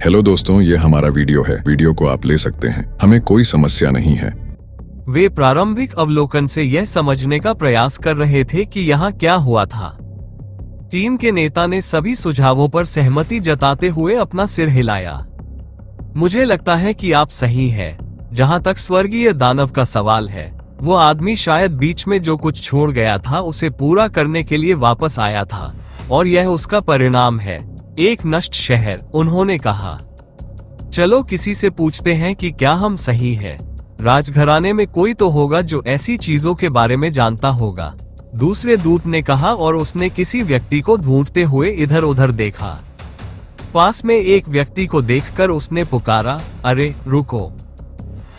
Hello दोस्तों, ये हमारा वीडियो है। वीडियो को आप ले सकते हैं, हमें कोई समस्या नहीं है। वे प्रारंभिक अवलोकन से यह समझने का प्रयास कर रहे थे कि यहाँ क्या हुआ था। टीम के नेता ने सभी सुझावों पर सहमति जताते हुए अपना सिर हिलाया। मुझे लगता है कि आप सही हैं। जहाँ तक स्वर्गीय दानव का सवाल है, वो आदमी शायद बीच में जो कुछ छोड़ गया था उसे पूरा करने के लिए वापस आया था, और यह उसका परिणाम है, एक नष्ट शहर। उन्होंने कहा, चलो किसी से पूछते हैं कि क्या हम सही है। राजघराने में कोई तो होगा जो ऐसी चीजों के बारे में जानता होगा, दूसरे दूत ने कहा, और उसने किसी व्यक्ति को ढूंढते हुए इधर उधर देखा। पास में एक व्यक्ति को देखकर उसने पुकारा, अरे रुको।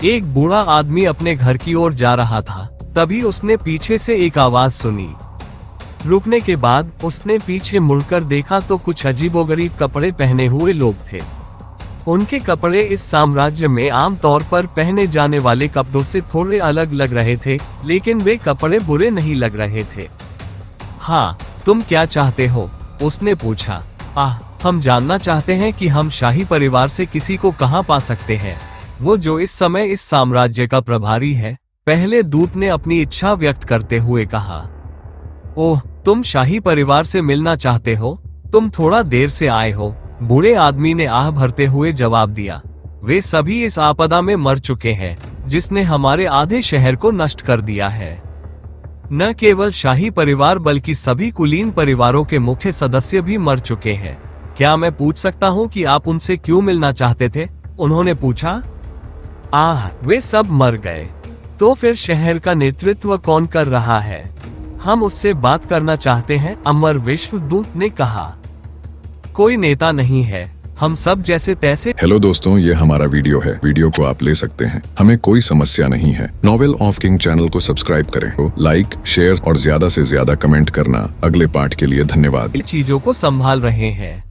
एक बूढ़ा आदमी अपने घर की ओर जा रहा था। तभी उसने पीछे से एक आवाज सुनी। रुकने के बाद उसने पीछे मुड़कर देखा तो कुछ अजीबोगरीब कपड़े पहने हुए लोग थे। उनके कपड़े इस साम्राज्य में आमतौर पर पहने जाने वाले कपड़ों से थोड़े अलग लग रहे थे, लेकिन वे कपड़े बुरे नहीं लग रहे थे। हाँ, तुम क्या चाहते हो? उसने पूछा। हम जानना चाहते हैं कि हम शाही परिवार से किसी को कहाँ पा सकते हैं, वो जो इस समय इस साम्राज्य का प्रभारी है, पहले दूत ने अपनी इच्छा व्यक्त करते हुए कहा। ओह, तुम शाही परिवार से मिलना चाहते हो? तुम थोड़ा देर से आए हो, बूढ़े आदमी ने आह भरते हुए जवाब दिया। वे सभी इस आपदा में मर चुके हैं, जिसने हमारे आधे शहर को नष्ट कर दिया है। न केवल शाही परिवार बल्कि सभी कुलीन परिवारों के मुख्य सदस्य भी मर चुके हैं। क्या मैं पूछ सकता हूँ कि आप उनसे क्यों मिलना चाहते थे? उन्होंने पूछा। वे सब मर गए। तो फिर शहर का नेतृत्व कौन कर रहा है? हम उससे बात करना चाहते हैं, अमर विश्वदूत ने कहा। कोई नेता नहीं है, हम सब जैसे तैसे। हेलो दोस्तों, ये हमारा वीडियो है। वीडियो को आप ले सकते हैं, हमें कोई समस्या नहीं है। नॉवेल ऑफ किंग चैनल को सब्सक्राइब करें, लाइक, शेयर और ज्यादा से ज्यादा कमेंट करना। अगले पार्ट के लिए धन्यवाद। चीजों को संभाल रहे हैं।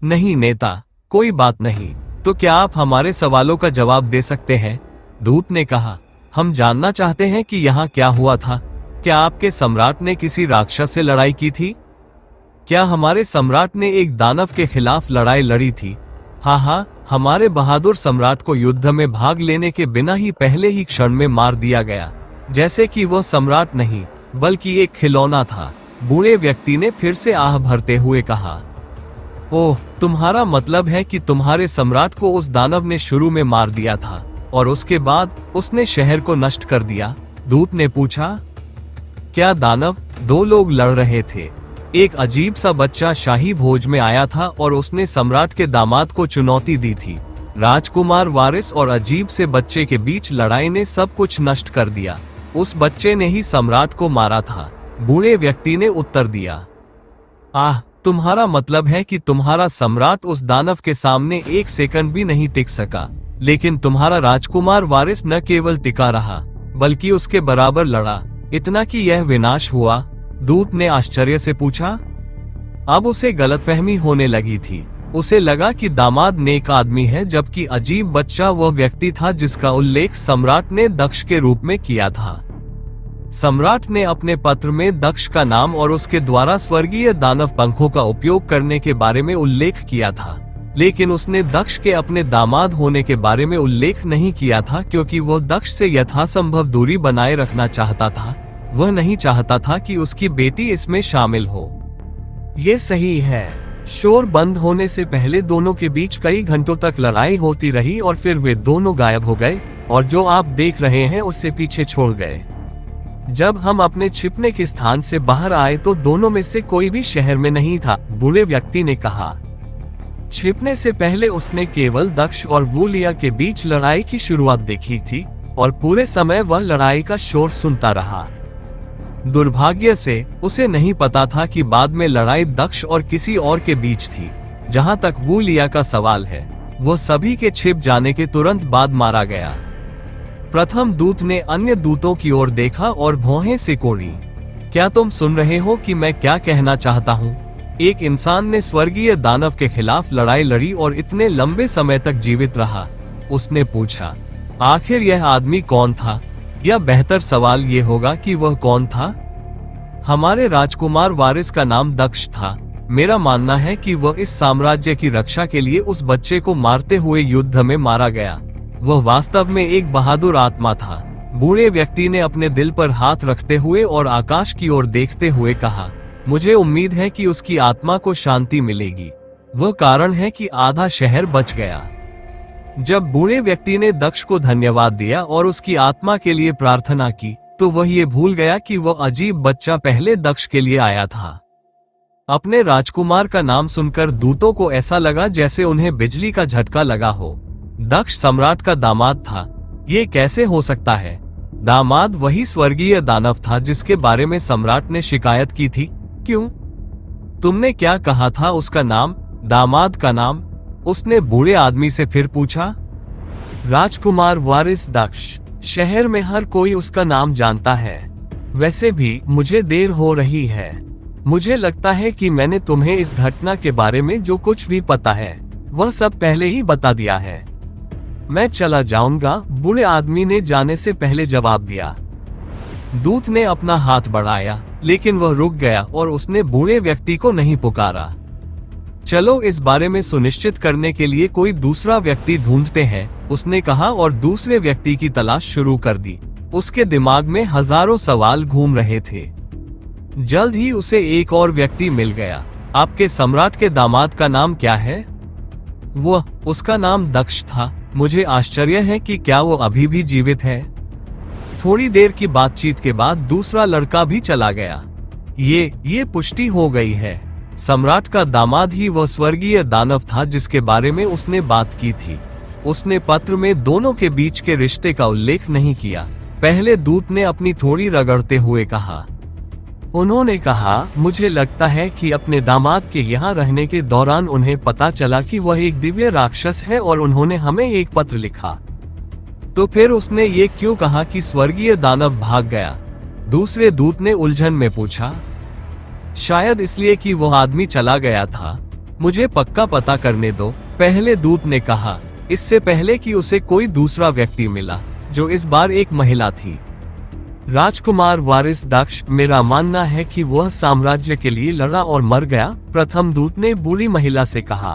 नहीं नेता, कोई बात नहीं। तो क्या आप हमारे सवालों का जवाब दे सकते हैं? दूत ने कहा। हम जानना चाहते हैं कि यहाँ क्या हुआ था। क्या आपके सम्राट ने किसी राक्षस से लड़ाई की थी? क्या हमारे सम्राट ने एक दानव के खिलाफ लड़ाई लड़ी थी? हाँ, हमारे बहादुर सम्राट को युद्ध में भाग लेने के बिना ही पहले ही क्षण में मार दिया गया, जैसे कि वह सम्राट नहीं बल्कि एक खिलौना था। बूढ़े व्यक्ति ने फिर से आह भरते हुए कहा। ओह, तुम्हारा मतलब है कि तुम्हारे सम्राट को उस दानव ने शुरू में मार दिया था और उसके बाद उसने शहर को नष्ट कर दिया? दूत ने पूछा। क्या दानव? दो लोग लड़ रहे थे। एक अजीब सा बच्चा शाही भोज में आया था और उसने सम्राट के दामाद को चुनौती दी थी। राजकुमार वारिस और अजीब से बच्चे के बीच लड़ाई ने सब कुछ नष्ट कर दिया। उस बच्चे ने ही सम्राट को मारा था, बूढ़े व्यक्ति ने उत्तर दिया। तुम्हारा मतलब है कि तुम्हारा सम्राट उस दानव के सामने एक सेकंड भी नहीं टिक सका, लेकिन तुम्हारा राजकुमार वारिस न केवल टिका रहा बल्कि उसके बराबर लड़ा, इतना कि यह विनाश हुआ? दूत ने आश्चर्य से पूछा। अब उसे गलतफहमी होने लगी थी। उसे लगा कि दामाद नेक आदमी है, जबकि अजीब बच्चा वह व्यक्ति था जिसका उल्लेख सम्राट ने दक्ष के रूप में किया था। सम्राट ने अपने पत्र में दक्ष का नाम और उसके द्वारा स्वर्गीय दानव पंखों का उपयोग करने के बारे में उल्लेख किया था, लेकिन उसने दक्ष के अपने दामाद होने के बारे में उल्लेख नहीं किया था, क्योंकि वह दक्ष से यथासंभव दूरी बनाए रखना चाहता था। वह नहीं चाहता था कि उसकी बेटी इसमें शामिल हो। ये सही है। शोर बंद होने से पहले दोनों के बीच कई घंटों तक लड़ाई होती रही और फिर वे दोनों गायब हो गए और जो आप देख रहे हैं उससे पीछे छोड़ गए। जब हम अपने छिपने के स्थान से बाहर आए तो दोनों में से कोई भी शहर में नहीं था, बूढ़े व्यक्ति ने कहा। छिपने से पहले उसने केवल दक्ष और वूलिया के बीच लड़ाई की शुरुआत देखी थी और पूरे समय वह लड़ाई का शोर सुनता रहा। दुर्भाग्य से उसे नहीं पता था कि बाद में लड़ाई दक्ष और किसी और के बीच थी। जहां तक वूलिया का सवाल है, वह सभी के छिप जाने के तुरंत बाद मारा गया। प्रथम दूत ने अन्य दूतों की ओर देखा और भौहें सिकोड़ी। क्या तुम सुन रहे हो कि मैं क्या कहना चाहता हूँ? एक इंसान ने स्वर्गीय दानव के खिलाफ लड़ाई लड़ी और इतने लंबे समय तक जीवित रहा। उसने पूछा, आखिर यह आदमी कौन था? या बेहतर सवाल ये होगा कि वह कौन था? हमारे राजकुमार वारिस का नाम दक्ष था। मेरा मानना है कि वह इस साम्राज्य की रक्षा के लिए उस बच्चे को मारते हुए युद्ध में मारा गया। वह वास्तव में एक बहादुर आत्मा था। बूढ़े व्यक्ति ने अपने दिल पर हाथ रखते हुए और आकाश की ओर देखते हुए कहा, मुझे उम्मीद है कि उसकी आत्मा को शांति मिलेगी। वह कारण है कि आधा शहर बच गया। जब बूढ़े व्यक्ति ने दक्ष को धन्यवाद दिया और उसकी आत्मा के लिए प्रार्थना की, तो वह ये भूल गया कि वह अजीब बच्चा पहले दक्ष के लिए आया था। अपने राजकुमार का नाम सुनकर दूतों को ऐसा लगा जैसे उन्हें बिजली का झटका लगा हो। दक्ष सम्राट का दामाद था। ये कैसे हो सकता है? दामाद वही स्वर्गीय दानव था जिसके बारे में सम्राट ने शिकायत की थी। क्यों? तुमने क्या कहा था उसका नाम? दामाद का नाम? उसने बूढ़े आदमी से फिर पूछा। राजकुमार वारिस दक्ष। शहर में हर कोई उसका नाम जानता है। वैसे भी मुझे देर हो रही है। मुझे लगता है कि मैंने तुम्हें इस घटना के बारे में जो कुछ भी पता है वह सब पहले ही बता दिया है। मैं चला जाऊंगा, बूढ़े आदमी ने जाने से पहले जवाब दिया। दूत ने अपना हाथ बढ़ाया, लेकिन वह रुक गया और उसने बूढ़े व्यक्ति को नहीं पुकारा। चलो इस बारे में सुनिश्चित करने के लिए कोई दूसरा व्यक्ति ढूंढते हैं, उसने कहा और दूसरे व्यक्ति की तलाश शुरू कर दी। उसके दिमाग में हजारों सवाल घूम रहे थे। जल्द ही उसे एक और व्यक्ति मिल गया। आपके सम्राट के दामाद का नाम क्या है? उसका नाम दक्ष था। मुझे आश्चर्य है कि क्या वो अभी भी जीवित है। थोड़ी देर की बातचीत के बाद दूसरा लड़का भी चला गया। ये पुष्टि हो गई है। सम्राट का दामाद ही वह स्वर्गीय दानव था जिसके बारे में उसने बात की थी। उसने पत्र में दोनों के बीच के रिश्ते का उल्लेख नहीं किया। पहले दूत ने अपनी थोड़ी रगड़ते हुए कहा। उन्होंने कहा, मुझे लगता है कि अपने दामाद के यहाँ रहने के दौरान उन्हें पता चला कि वह एक दिव्य राक्षस है और उन्होंने हमें एक पत्र लिखा। तो फिर उसने ये क्यों कहा कि स्वर्गीय दानव भाग गया? दूसरे दूत ने उलझन में पूछा। शायद इसलिए कि वह आदमी चला गया था। मुझे पक्का पता करने दो, पहले दूत ने कहा, इससे पहले कि उसे कोई दूसरा व्यक्ति मिला, जो इस बार एक महिला थी। राजकुमार वारिस दक्ष, मेरा मानना है कि वह साम्राज्य के लिए लड़ा और मर गया, प्रथम दूत ने बूढ़ी महिला से कहा।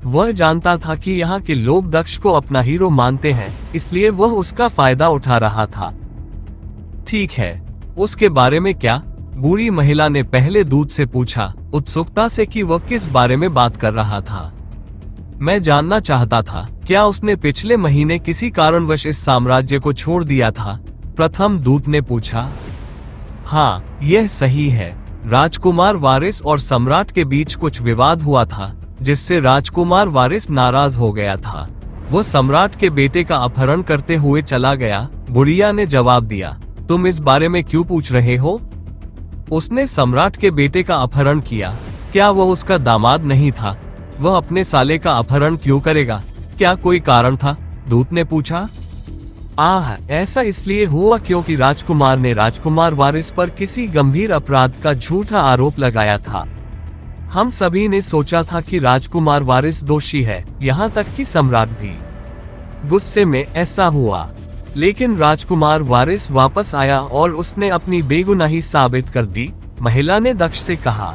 वह जानता था कि यहाँ के लोग दक्ष को अपना हीरो मानते हैं, इसलिए वह उसका फायदा उठा रहा था। ठीक है, उसके बारे में क्या? बूढ़ी महिला ने पहले दूत से पूछा, उत्सुकता से कि वह किस बारे में बात कर रहा था। मैं जानना चाहता था, क्या उसने पिछले महीने किसी कारणवश इस साम्राज्य को छोड़ दिया था? प्रथम दूत ने पूछा। हाँ, यह सही है। राजकुमार वारिस और सम्राट के बीच कुछ विवाद हुआ था, जिससे राजकुमार वारिस नाराज हो गया था। वह सम्राट के बेटे का अपहरण करते हुए चला गया। बुढ़िया ने जवाब दिया। तुम इस बारे में क्यों पूछ रहे हो? उसने सम्राट के बेटे का अपहरण किया। क्या वह उसका दामाद नहीं था? वह अपने साले का अपहरण क्यों करेगा? क्या कोई कारण था? दूत ने पूछा। ऐसा इसलिए हुआ क्योंकि राजकुमार ने राजकुमार वारिस पर किसी गंभीर अपराध का झूठा आरोप लगाया था। हम सभी ने सोचा था कि राजकुमार वारिस दोषी है, यहाँ तक कि सम्राट भी। गुस्से में ऐसा हुआ, लेकिन राजकुमार वारिस वापस आया और उसने अपनी बेगुनाही साबित कर दी, महिला ने दक्ष से कहा।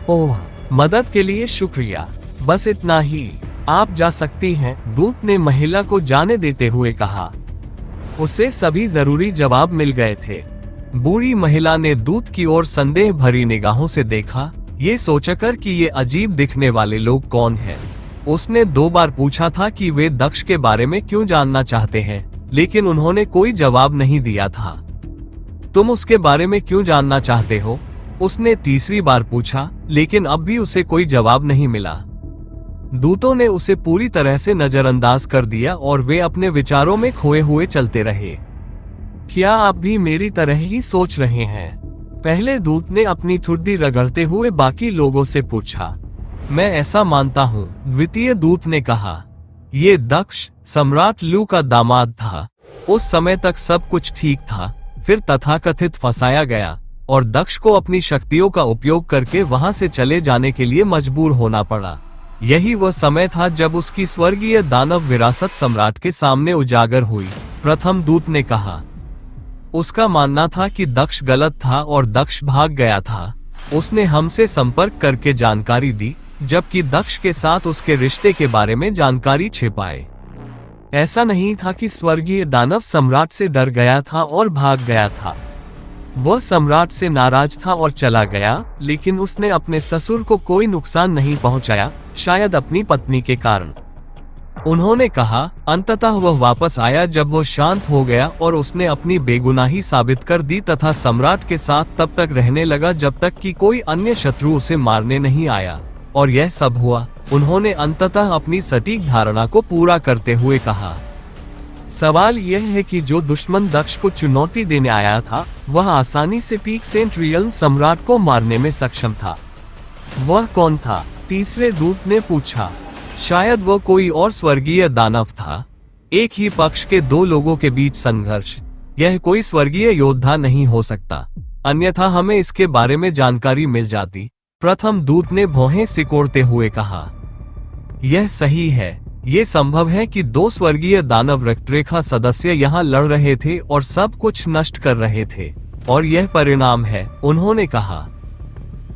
ओह, मदद के लिए शुक्रिया। बस इतना ही, आप जा सकती हैं, दूत ने महिला को जाने देते हुए कहा। उसे सभी जरूरी जवाब मिल गए थे। बूढ़ी महिला ने दूत की ओर संदेह भरी निगाहों से देखा, ये सोचकर कि ये अजीब दिखने वाले लोग कौन हैं। उसने 2 बार पूछा था कि वे दक्ष के बारे में क्यों जानना चाहते हैं, लेकिन उन्होंने कोई जवाब नहीं दिया था। तुम उसके बारे में क्यों जानना चाहते हो? उसने तीसरी बार पूछा, लेकिन अब भी उसे कोई जवाब नहीं मिला। दूतों ने उसे पूरी तरह से नजरअंदाज कर दिया और वे अपने विचारों में खोए हुए चलते रहे। क्या आप भी मेरी तरह ही सोच रहे हैं? पहले दूत ने अपनी ठुड्डी रगड़ते हुए बाकी लोगों से पूछा। मैं ऐसा मानता हूँ, द्वितीय दूत ने कहा। ये दक्ष सम्राट लू का दामाद था। उस समय तक सब कुछ ठीक था, फिर तथाकथित फंसाया गया और दक्ष को अपनी शक्तियों का उपयोग करके वहां से चले जाने के लिए मजबूर होना पड़ा। यही वह समय था जब उसकी स्वर्गीय दानव विरासत सम्राट के सामने उजागर हुई, प्रथम दूत ने कहा। उसका मानना था कि दक्ष गलत था और दक्ष भाग गया था। उसने हमसे संपर्क करके जानकारी दी, जबकि दक्ष के साथ उसके रिश्ते के बारे में जानकारी छिपाए। ऐसा नहीं था कि स्वर्गीय दानव सम्राट से डर गया था और भाग गया था। वह सम्राट से नाराज था और चला गया, लेकिन उसने अपने ससुर को कोई नुकसान नहीं पहुंचाया, शायद अपनी पत्नी के कारण। उन्होंने कहा, अंततः वह वापस आया जब वह शांत हो गया और उसने अपनी बेगुनाही साबित कर दी तथा सम्राट के साथ तब तक रहने लगा जब तक कि कोई अन्य शत्रु उसे मारने नहीं आया। और यह सब हुआ, उन्होंने अंततः अपनी सटीक धारणा को पूरा करते हुए कहा। सवाल यह है कि जो दुश्मन दक्ष को चुनौती देने आया था, वह आसानी से पीक सेंट रियल्म सम्राट को मारने में सक्षम था। वह कौन था? तीसरे दूत ने पूछा। शायद वह कोई और स्वर्गीय दानव था। एक ही पक्ष के दो लोगों के बीच संघर्ष, यह कोई स्वर्गीय योद्धा नहीं हो सकता, अन्यथा हमें इसके बारे में जानकारी मिल जाती। प्रथम दूत ने भौहें सिकोड़ते हुए कहा। यह सही है, ये संभव है कि दो स्वर्गीय दानव रक्तरेखा सदस्य यहाँ लड़ रहे थे और सब कुछ नष्ट कर रहे थे, और यह परिणाम है, उन्होंने कहा।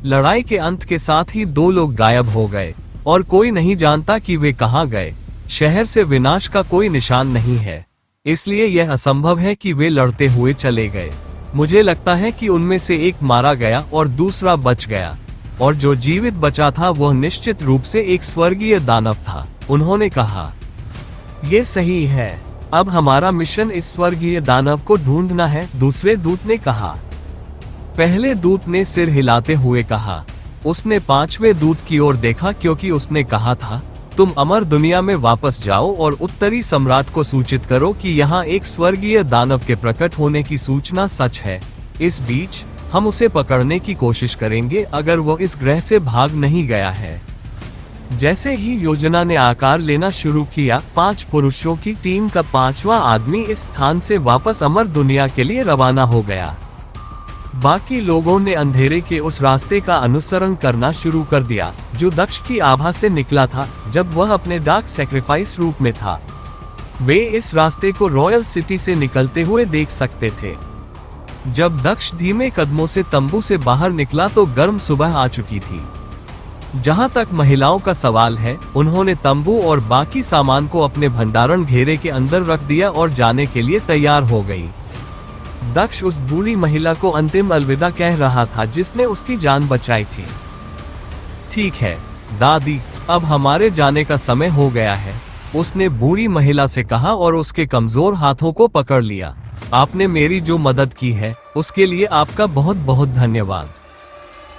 लड़ाई के अंत के साथ ही दो लोग गायब हो गए और कोई नहीं जानता कि वे कहाँ गए। शहर से विनाश का कोई निशान नहीं है, इसलिए यह असंभव है कि वे लड़ते हुए चले गए। मुझे लगता है कि उनमें से एक मारा गया और दूसरा बच गया, और जो जीवित बचा था वह निश्चित रूप से एक स्वर्गीय दानव था, उन्होंने कहा। यह सही है, अब हमारा मिशन इस स्वर्गीय दानव को ढूंढना है, दूसरे दूत ने कहा। पहले दूत ने सिर हिलाते हुए कहा। उसने पांचवें दूत की ओर देखा क्योंकि उसने कहा था, तुम अमर दुनिया में वापस जाओ और उत्तरी सम्राट को सूचित करो कि यहाँ एक स्वर्गीय दानव के प्रकट होने की सूचना सच है। इस बीच हम उसे पकड़ने की कोशिश करेंगे अगर वो इस ग्रह से भाग नहीं गया है। जैसे ही योजना ने आकार लेना शुरू किया, 5 पुरुषों की टीम का 5वां आदमी इस स्थान से वापस अमर दुनिया के लिए रवाना हो गया। बाकी लोगों ने अंधेरे के उस रास्ते का अनुसरण करना शुरू कर दिया जो दक्ष की आभा से निकला था जब वह अपने डार्क सैक्रिफाइस रूप में था। वे इस रास्ते को रॉयल सिटी से निकलते हुए देख सकते थे। जब दक्ष धीमे कदमों से तंबू से बाहर निकला तो गर्म सुबह आ चुकी थी। जहां तक महिलाओं का सवाल है, उन्होंने तंबू और बाकी सामान को अपने भंडारण घेरे के अंदर रख दिया और जाने के लिए तैयार हो गई। दक्ष उस बूढ़ी महिला को अंतिम अलविदा कह रहा था जिसने उसकी जान बचाई थी। ठीक है दादी, अब हमारे जाने का समय हो गया है, उसने बूढ़ी महिला से कहा और उसके कमजोर हाथों को पकड़ लिया। आपने मेरी जो मदद की है उसके लिए आपका बहुत बहुत धन्यवाद।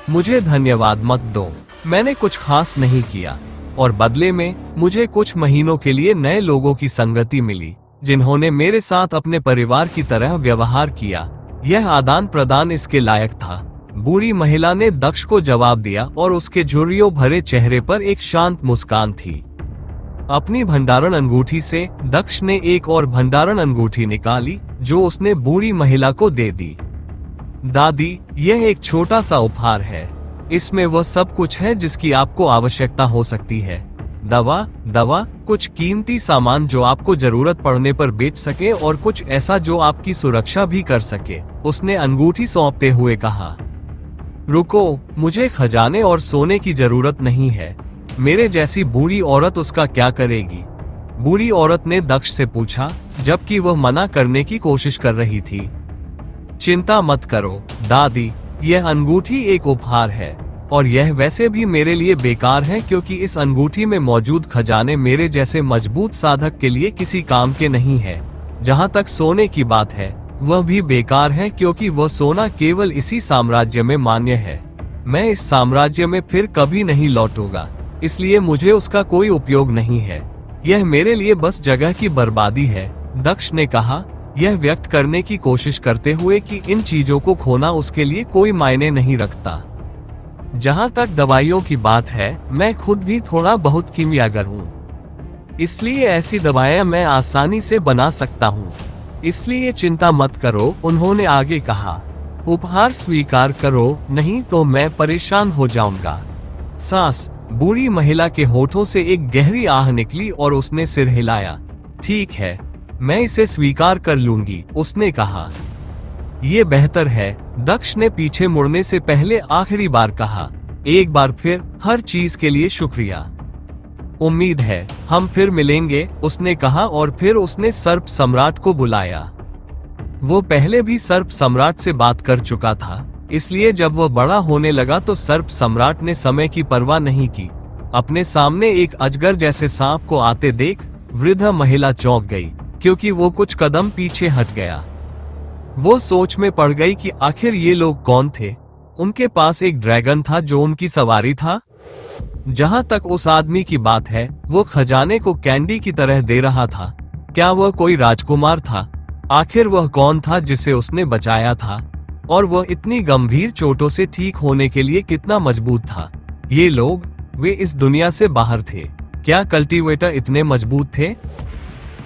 मुझे धन्यवाद मत दो, मैंने कुछ खास नहीं किया और बदले में मुझे कुछ महीनों के लिए नए लोगों की संगति मिली जिन्होंने मेरे साथ अपने परिवार की तरह व्यवहार किया। यह आदान प्रदान इसके लायक था, बूढ़ी महिला ने दक्ष को जवाब दिया और उसके झुर्रियों भरे चेहरे पर एक शांत मुस्कान थी। अपनी भंडारण अंगूठी से दक्ष ने एक और भंडारण अंगूठी निकाली जो उसने बूढ़ी महिला को दे दी। दादी, यह एक छोटा सा उपहार है, इसमें वह सब कुछ है जिसकी आपको आवश्यकता हो सकती है। दवा, कुछ कीमती सामान जो आपको जरूरत पड़ने पर बेच सके और कुछ ऐसा जो आपकी सुरक्षा भी कर सके, उसने अंगूठी सौंपते हुए कहा। रुको, मुझे खजाने और सोने की जरूरत नहीं है, मेरे जैसी बूढ़ी औरत उसका क्या करेगी? बूढ़ी औरत ने दक्ष से पूछा, जबकि वह मना करने की कोशिश कर रही थी। चिंता मत करो दादी, यह अंगूठी एक उपहार है और यह वैसे भी मेरे लिए बेकार है क्योंकि इस अंगूठी में मौजूद खजाने मेरे जैसे मजबूत साधक के लिए किसी काम के नहीं है। जहां तक सोने की बात है, वह भी बेकार है क्योंकि वह सोना केवल इसी साम्राज्य में मान्य है। मैं इस साम्राज्य में फिर कभी नहीं लौटूंगा, इसलिए मुझे उसका कोई उपयोग नहीं है। यह मेरे लिए बस जगह की बर्बादी है, दक्ष ने कहा, यह व्यक्त करने की कोशिश करते हुए कि इन चीजों को खोना उसके लिए कोई मायने नहीं रखता। जहां तक दवाइयों की बात है, मैं खुद भी थोड़ा बहुत कीमियागर हूँ, इसलिए ऐसी दवाएं मैं आसानी से बना सकता हूँ, इसलिए चिंता मत करो, उन्होंने आगे कहा। उपहार स्वीकार करो, नहीं तो मैं परेशान हो जाऊंगा। सांस, बूढ़ी महिला के होठों से एक गहरी आह निकली और उसने सिर हिलाया। ठीक है, मैं इसे स्वीकार कर लूंगी, उसने कहा। ये बेहतर है, दक्ष ने पीछे मुड़ने से पहले आखिरी बार कहा, एक बार फिर हर चीज के लिए शुक्रिया। उम्मीद है हम फिर मिलेंगे, उसने कहा और फिर उसने सर्प सम्राट को बुलाया। वो पहले भी सर्प सम्राट से बात कर चुका था, इसलिए जब वो बड़ा होने लगा तो सर्प सम्राट ने समय की परवाह नहीं की। अपने सामने एक अजगर जैसे सांप को आते देख वृद्ध महिला चौंक गई, क्योंकि वो कुछ कदम पीछे हट गया। वो सोच में पड़ गई कि आखिर ये लोग कौन थे। उनके पास एक ड्रैगन था जो उनकी सवारी था। जहां तक उस आदमी की बात है, वो खजाने को कैंडी की तरह दे रहा था। क्या वह कोई राजकुमार था? आखिर वह कौन था जिसे उसने बचाया था? और वह इतनी गंभीर चोटों से ठीक होने के लिए कितना मजबूत था? ये लोग, वे इस दुनिया से बाहर थे। क्या कल्टीवेटर इतने मजबूत थे?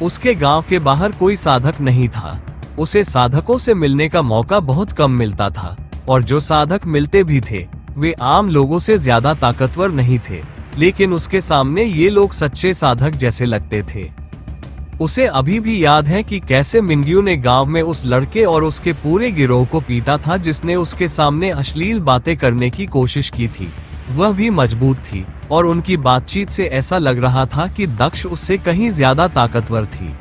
उसके गांव के बाहर कोई साधक नहीं था। उसे साधकों से मिलने का मौका बहुत कम मिलता था, और जो साधक मिलते भी थे वे आम लोगों से ज्यादा ताकतवर नहीं थे। लेकिन उसके सामने ये लोग सच्चे साधक जैसे लगते थे। उसे अभी भी याद है कि कैसे मिंग्यू ने गांव में उस लड़के और उसके पूरे गिरोह को पीटा था जिसने उसके सामने अश्लील बातें करने की कोशिश की थी। वह भी मजबूत थी और उनकी बातचीत से ऐसा लग रहा था कि दक्ष उससे कहीं ज्यादा ताकतवर थी।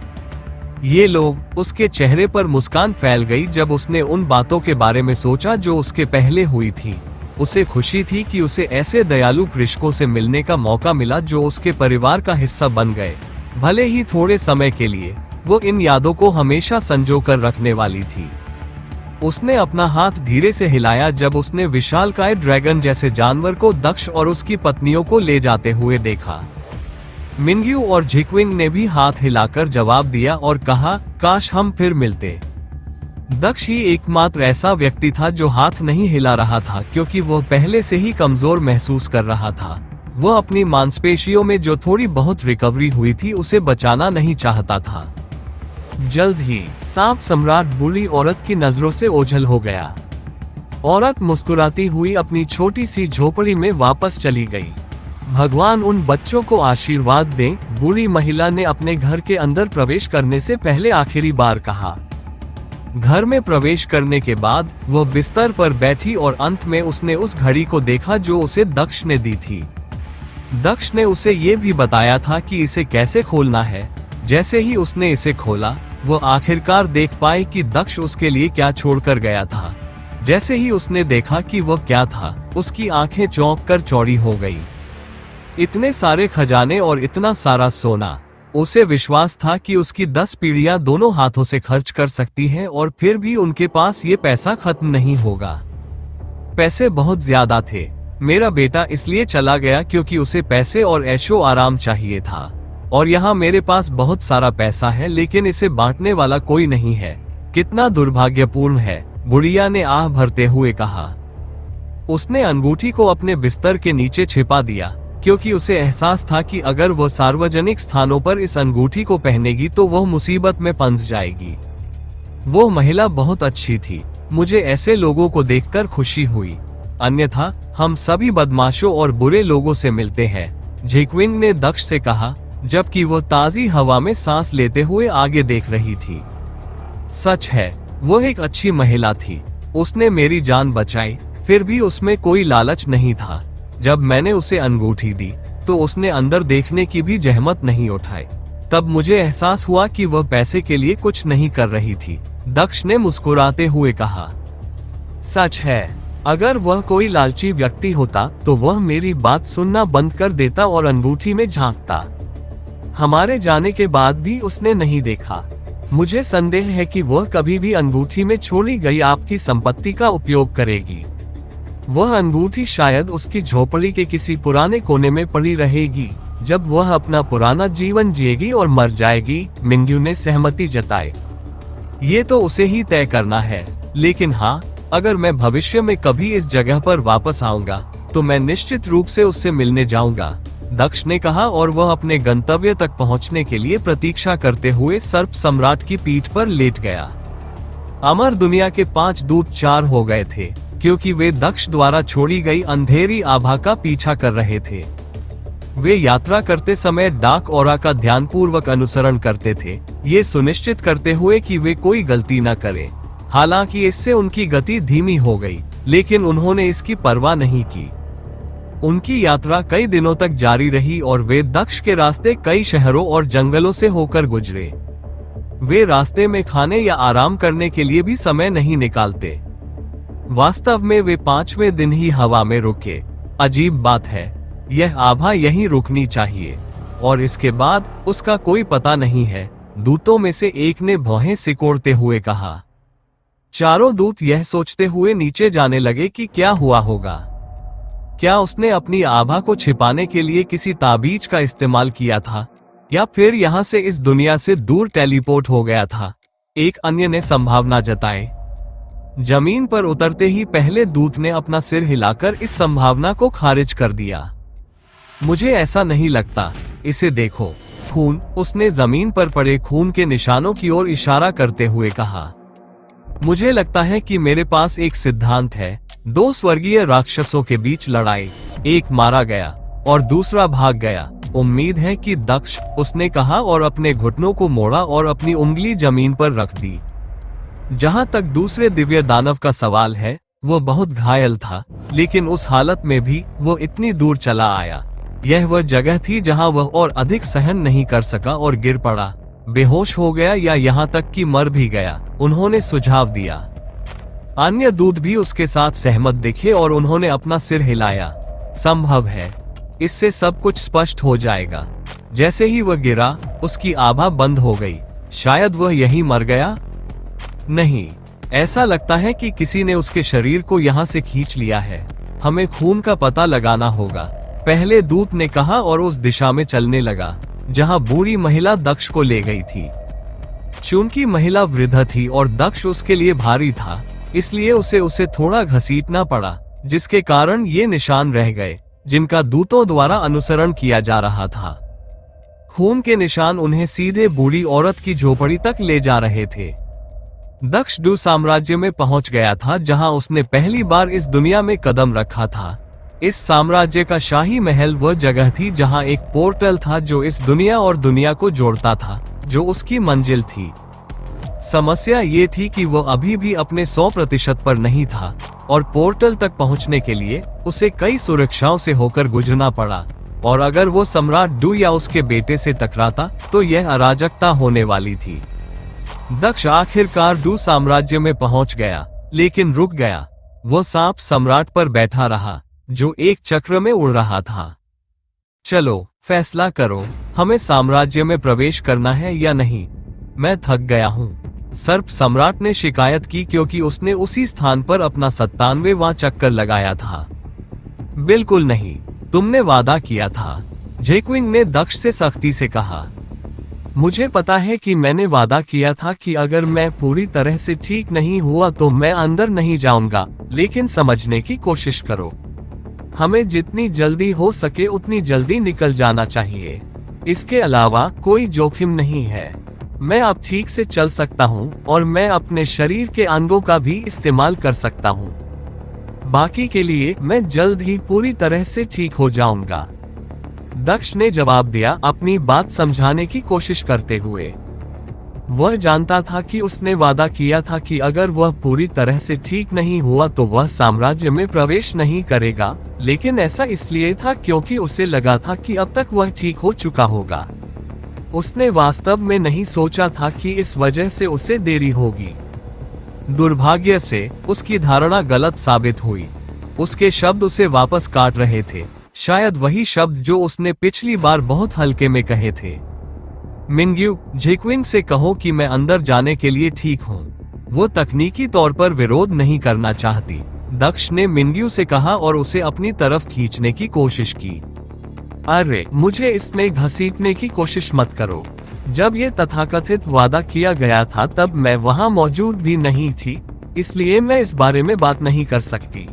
ये लोग, उसके चेहरे पर मुस्कान फैल गई जब उसने उन बातों के बारे में सोचा जो उसके पहले हुई थी। उसे खुशी थी कि उसे ऐसे दयालु कृषकों से मिलने का मौका मिला जो उसके परिवार का हिस्सा बन गए, भले ही थोड़े समय के लिए। वो इन यादों को हमेशा संजो कर रखने वाली थी। उसने अपना हाथ धीरे से हिलाया जब उसने विशालकाय ड्रैगन जैसे जानवर को दक्ष और उसकी पत्नियों को ले जाते हुए देखा। मिंग्यू और झिकविंग ने भी हाथ हिलाकर जवाब दिया और कहा, काश हम फिर मिलते। दक्ष ही एकमात्र ऐसा व्यक्ति था जो हाथ नहीं हिला रहा था, क्योंकि वह पहले से ही कमजोर महसूस कर रहा था। वह अपनी मांसपेशियों में जो थोड़ी बहुत रिकवरी हुई थी उसे बचाना नहीं चाहता था। जल्द ही सांप सम्राट बुरी औरत की नजरों से ओझल हो गया। औरत मुस्कुराती हुई अपनी छोटी सी झोपड़ी में वापस चली गई। भगवान उन बच्चों को आशीर्वाद दें, बूढ़ी महिला ने अपने घर के अंदर प्रवेश करने से पहले आखिरी बार कहा। घर में प्रवेश करने के बाद वह बिस्तर पर बैठी और अंत में उसने उस घड़ी को देखा जो उसे दक्ष ने दी थी। दक्ष ने उसे ये भी बताया था कि इसे कैसे खोलना है। जैसे ही उसने इसे खोला, वह आखिरकार देख पाई कि दक्ष उसके लिए क्या छोड़कर गया था। जैसे ही उसने देखा कि वह क्या था, उसकी आंखें चौंक कर चौड़ी हो गई। इतने सारे खजाने और इतना सारा सोना। उसे विश्वास था कि उसकी 10 पीढ़ियां दोनों हाथों से खर्च कर सकती हैं और फिर भी उनके पास ये पैसा खत्म नहीं होगा। पैसे बहुत ज्यादा थे। मेरा बेटा इसलिए चला गया क्योंकि उसे पैसे और ऐशो आराम चाहिए था, और यहाँ मेरे पास बहुत सारा पैसा है लेकिन इसे बांटने वाला कोई नहीं है। कितना दुर्भाग्यपूर्ण है, बुढ़िया ने आह भरते हुए कहा। उसने अंगूठी को अपने बिस्तर के नीचे छिपा दिया, क्योंकि उसे एहसास था कि अगर वह सार्वजनिक स्थानों पर इस अंगूठी को पहनेगी तो वह मुसीबत में फंस जाएगी। वो महिला बहुत अच्छी थी। मुझे ऐसे लोगों को देखकर खुशी हुई, अन्यथा हम सभी बदमाशों और बुरे लोगों से मिलते हैं, झिकविंग ने दक्ष से कहा, जबकि वो ताजी हवा में सांस लेते हुए आगे देख रही थी। सच है, वो एक अच्छी महिला थी। उसने मेरी जान बचाई, फिर भी उसमें कोई लालच नहीं था। जब मैंने उसे अंगूठी दी तो उसने अंदर देखने की भी जहमत नहीं उठाई। तब मुझे एहसास हुआ कि वह पैसे के लिए कुछ नहीं कर रही थी, दक्ष ने मुस्कुराते हुए कहा। सच है, अगर वह कोई लालची व्यक्ति होता तो वह मेरी बात सुनना बंद कर देता और अंगूठी में झांकता। हमारे जाने के बाद भी उसने नहीं देखा। मुझे संदेह है कि वह कभी भी अंगूठी में छोड़ी गई आपकी संपत्ति का उपयोग करेगी। वह अंगूठी शायद उसकी झोपड़ी के किसी पुराने कोने में पड़ी रहेगी जब वह अपना पुराना जीवन जिएगी और मर जाएगी, मिंग्यू ने सहमति जताई। ये तो उसे ही तय करना है, लेकिन हाँ, अगर मैं भविष्य में कभी इस जगह पर वापस आऊंगा तो मैं निश्चित रूप से उससे मिलने जाऊंगा, दक्ष ने कहा, और वह अपने गंतव्य तक पहुंचने के लिए प्रतीक्षा करते हुए सर्प सम्राट की पीठ पर लेट गया। अमर दुनिया के 5 दूत 4 हो गए थे, क्योंकि वे दक्ष द्वारा छोड़ी गई अंधेरी आभा का पीछा कर रहे थे। वे यात्रा करते समय डार्क ऑरा का ध्यानपूर्वक अनुसरण करते थे, ये सुनिश्चित करते हुए कि वे कोई गलती न करें। हालांकि इससे उनकी गति धीमी हो गई, लेकिन उन्होंने इसकी परवाह नहीं की। उनकी यात्रा कई दिनों तक जारी रही और वे दक्ष के रास्ते कई शहरों और जंगलों से होकर गुजरे। वे रास्ते में खाने या आराम करने के लिए भी समय नहीं निकालते। वास्तव में वे 5वें दिन ही हवा में रुके। अजीब बात है, यह आभा यहीं रुकनी चाहिए, और इसके बाद उसका कोई पता नहीं है, दूतों में से एक ने भौहें सिकोड़ते हुए कहा। चारों दूत यह सोचते हुए नीचे जाने लगे कि क्या हुआ होगा। क्या उसने अपनी आभा को छिपाने के लिए किसी ताबीज का इस्तेमाल किया था, या फिर यहां से इस दुनिया से दूर टेलीपोर्ट हो गया था? एक अन्य ने संभावना जताई। जमीन पर उतरते ही पहले दूत ने अपना सिर हिलाकर इस संभावना को खारिज कर दिया। मुझे ऐसा नहीं लगता, इसे देखो, खून। उसने जमीन पर पड़े खून के निशानों की ओर इशारा करते हुए कहा। मुझे लगता है कि मेरे पास एक सिद्धांत है। 2 स्वर्गीय राक्षसों के बीच लड़ाई, एक मारा गया और दूसरा भाग गया। उम्मीद है कि दक्ष, उसने कहा और अपने घुटनों को मोड़ा और अपनी उंगली जमीन पर रख दी। जहां तक दूसरे दिव्य दानव का सवाल है, वो बहुत घायल था, लेकिन उस हालत में भी वो इतनी दूर चला आया। यह वह जगह थी जहां वह और अधिक सहन नहीं कर सका और गिर पड़ा, बेहोश हो गया या यहाँ तक कि मर भी गया, उन्होंने सुझाव दिया। अन्य दूत भी उसके साथ सहमत दिखे और उन्होंने अपना सिर हिलाया। संभव है, इससे सब कुछ स्पष्ट हो जाएगा। जैसे ही वह गिरा, उसकी आभा बंद हो गई। शायद वह यहीं मर गया? नहीं, ऐसा लगता है कि किसी ने उसके शरीर को यहाँ से खींच लिया है। हमें खून का पता लगाना होगा, पहले दूत ने कहा और उस दिशा में चलने लगा जहां बूढ़ी महिला दक्ष को ले गई थी। चूंकि महिला वृद्ध थी और दक्ष उसके लिए भारी था, इसलिए उसे थोड़ा घसीटना पड़ा, जिसके कारण ये निशान रह गए जिनका दूतों द्वारा अनुसरण किया जा रहा था। खून के निशान उन्हें सीधे बूढ़ी औरत की झोपड़ी तक ले जा रहे थे। दक्ष डू साम्राज्य में पहुंच गया था, जहां उसने पहली बार इस दुनिया में कदम रखा था। इस साम्राज्य का शाही महल वह जगह थी जहां एक पोर्टल था जो इस दुनिया और दुनिया को जोड़ता था, जो उसकी मंजिल थी। समस्या ये थी कि वो अभी भी अपने 100% पर नहीं था, और पोर्टल तक पहुंचने के लिए उसे कई सुरक्षाओं से होकर गुजरना पड़ा, और अगर वो सम्राट डू या उसके बेटे से टकराता तो यह अराजकता होने वाली थी। दक्ष आखिरकार डू साम्राज्य में पहुंच गया, लेकिन रुक गया। वो सांप सम्राट पर बैठा रहा, जो एक चक्र में उड़ रहा था। चलो, फैसला करो, हमें साम्राज्य में प्रवेश करना है या नहीं? मैं थक गया हूँ, सर्प सम्राट ने शिकायत की, क्योंकि उसने उसी स्थान पर अपना 97वां चक्कर लगाया था। बिल्कुल नहीं, तुमने वादा किया था, जेक्विंग ने दक्ष से सख्ती से कहा। मुझे पता है कि मैंने वादा किया था कि अगर मैं पूरी तरह से ठीक नहीं हुआ तो मैं अंदर नहीं जाऊंगा, लेकिन समझने की कोशिश करो। हमें जितनी जल्दी हो सके उतनी जल्दी निकल जाना चाहिए। इसके अलावा कोई जोखिम नहीं है। मैं अब ठीक से चल सकता हूँ और मैं अपने शरीर के अंगों का भी इस्तेमाल कर सकता हूँ। बाकी के लिए मैं जल्द ही पूरी तरह से ठीक हो जाऊंगा। दक्ष ने जवाब दिया, अपनी बात समझाने की कोशिश करते हुए। वह जानता था कि उसने वादा किया था कि अगर वह पूरी तरह से ठीक नहीं हुआ तो वह साम्राज्य में प्रवेश नहीं करेगा, लेकिन ऐसा इसलिए था क्योंकि उसे लगा था कि अब तक वह ठीक हो चुका होगा। उसने वास्तव में नहीं सोचा था कि इस वजह से उसे देरी होगी। दुर्भाग्य से उसकी धारणा गलत साबित हुई। उसके शब्द उसे वापस काट रहे थे, शायद वही शब्द जो उसने पिछली बार बहुत हल्के में कहे थे। मिंग्यू, जेक्विंग से कहो कि मैं अंदर जाने के लिए ठीक हूँ। वो तकनीकी तौर पर विरोध नहीं करना चाहती, दक्ष ने मिंग्यू से कहा और उसे अपनी तरफ खींचने की कोशिश की। अरे, मुझे इसमें घसीटने की कोशिश मत करो। जब ये तथाकथित वादा किया गया था तब मैं वहां मौजूद भी नहीं थी, इसलिए मैं इस बारे में बात नहीं कर सकती।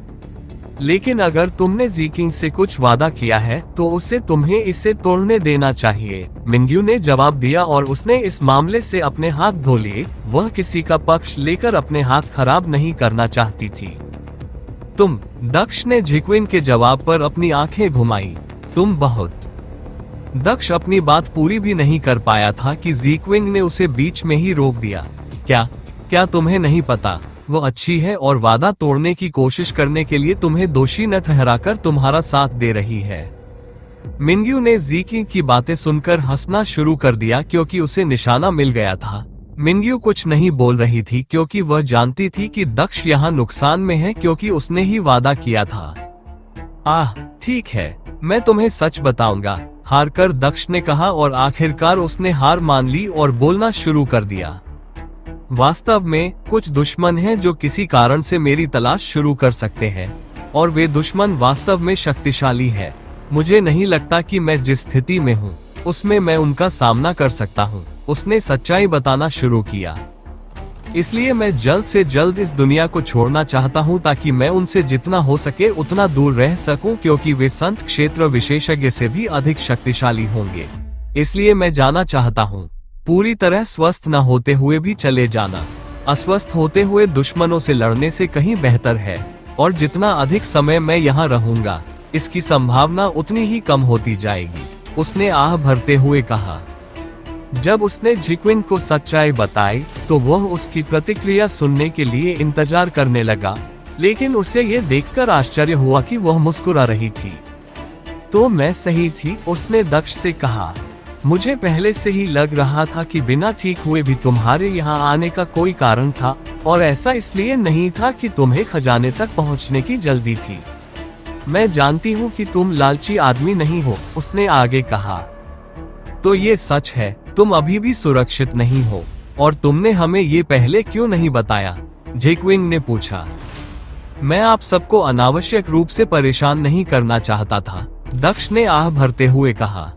लेकिन अगर तुमने जीकिंग से कुछ वादा किया है तो उसे तुम्हें इसे तोड़ने देना चाहिए, मिंग्यू ने जवाब दिया और उसने इस मामले से अपने हाथ धो लिए। वह किसी का पक्ष लेकर अपने हाथ खराब नहीं करना चाहती थी। तुम, दक्ष ने जेक्विन के जवाब पर अपनी आंखें घुमाई। तुम बहुत। दक्ष अपनी बात पूरी भी नहीं कर पाया था कि जेक्विन ने उसे बीच में ही रोक दिया। क्या? क्या तुम्हें नहीं पता वो अच्छी है और वादा तोड़ने की कोशिश करने के लिए तुम्हें दोषी न ठहराकर तुम्हारा साथ दे रही है। मिंग्यू ने ज़ीकी की बातें सुनकर हंसना शुरू कर दिया क्योंकि उसे निशाना मिल गया था। मिंग्यू कुछ नहीं बोल रही थी क्योंकि वह जानती थी कि दक्ष यहाँ नुकसान में है क्योंकि उसने ही वादा किया था। आह ठीक है, मैं तुम्हें सच बताऊंगा, हारकर दक्ष ने कहा और आखिरकार उसने हार मान ली और बोलना शुरू कर दिया। वास्तव में कुछ दुश्मन हैं जो किसी कारण से मेरी तलाश शुरू कर सकते हैं और वे दुश्मन वास्तव में शक्तिशाली है। मुझे नहीं लगता कि मैं जिस स्थिति में हूँ उसमें मैं उनका सामना कर सकता हूँ। उसने सच्चाई बताना शुरू किया। इसलिए मैं जल्द से जल्द इस दुनिया को छोड़ना चाहता हूँ ताकि मैं उनसे जितना हो सके उतना दूर रह सकूं क्योंकि वे संत क्षेत्र विशेषज्ञ से भी अधिक शक्तिशाली होंगे। इसलिए मैं जाना चाहता हूँ। पूरी तरह स्वस्थ न होते हुए भी चले जाना अस्वस्थ होते हुए दुश्मनों से लड़ने से कहीं बेहतर है और जितना अधिक समय मैं यहाँ रहूंगा इसकी संभावना उतनी ही कम होती जाएगी, उसने आह भरते हुए कहा। जब उसने जिक्विन को सच्चाई बताई तो वह उसकी प्रतिक्रिया सुनने के लिए इंतजार करने लगा, लेकिन उसे ये देखकर आश्चर्य हुआ कि वह मुस्कुरा रही थी। तो मैं सही थी, उसने दक्ष से कहा। मुझे पहले से ही लग रहा था कि बिना ठीक हुए भी तुम्हारे यहाँ आने का कोई कारण था और ऐसा इसलिए नहीं था कि तुम्हें खजाने तक पहुँचने की जल्दी थी। मैं जानती हूँ कि तुम लालची आदमी नहीं हो, उसने आगे कहा। तो ये सच है, तुम अभी भी सुरक्षित नहीं हो और तुमने हमें ये पहले क्यों नहीं बताया? जेक्विन ने पूछा। मैं आप सबको अनावश्यक रूप से परेशान नहीं करना चाहता था, दक्ष ने आह भरते हुए कहा।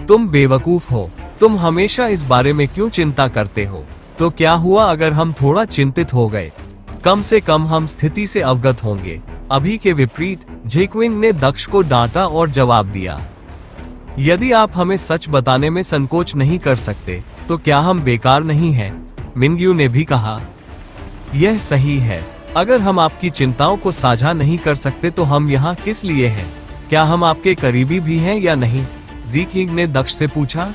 तुम बेवकूफ हो, तुम हमेशा इस बारे में क्यों चिंता करते हो? तो क्या हुआ अगर हम थोड़ा चिंतित हो गए? कम से कम हम स्थिति से अवगत होंगे। अभी के विपरीत, जेक्विन ने दक्ष को डांटा और जवाब दिया। यदि आप हमें सच बताने में संकोच नहीं कर सकते तो क्या हम बेकार नहीं हैं? मिंग्यू ने भी कहा। यह सही है, अगर हम आपकी चिंताओं को साझा नहीं कर सकते तो हम यहाँ किस लिए हैं? क्या हम आपके करीबी भी हैं या नहीं? ज़ीकिंग ने दक्ष से पूछा।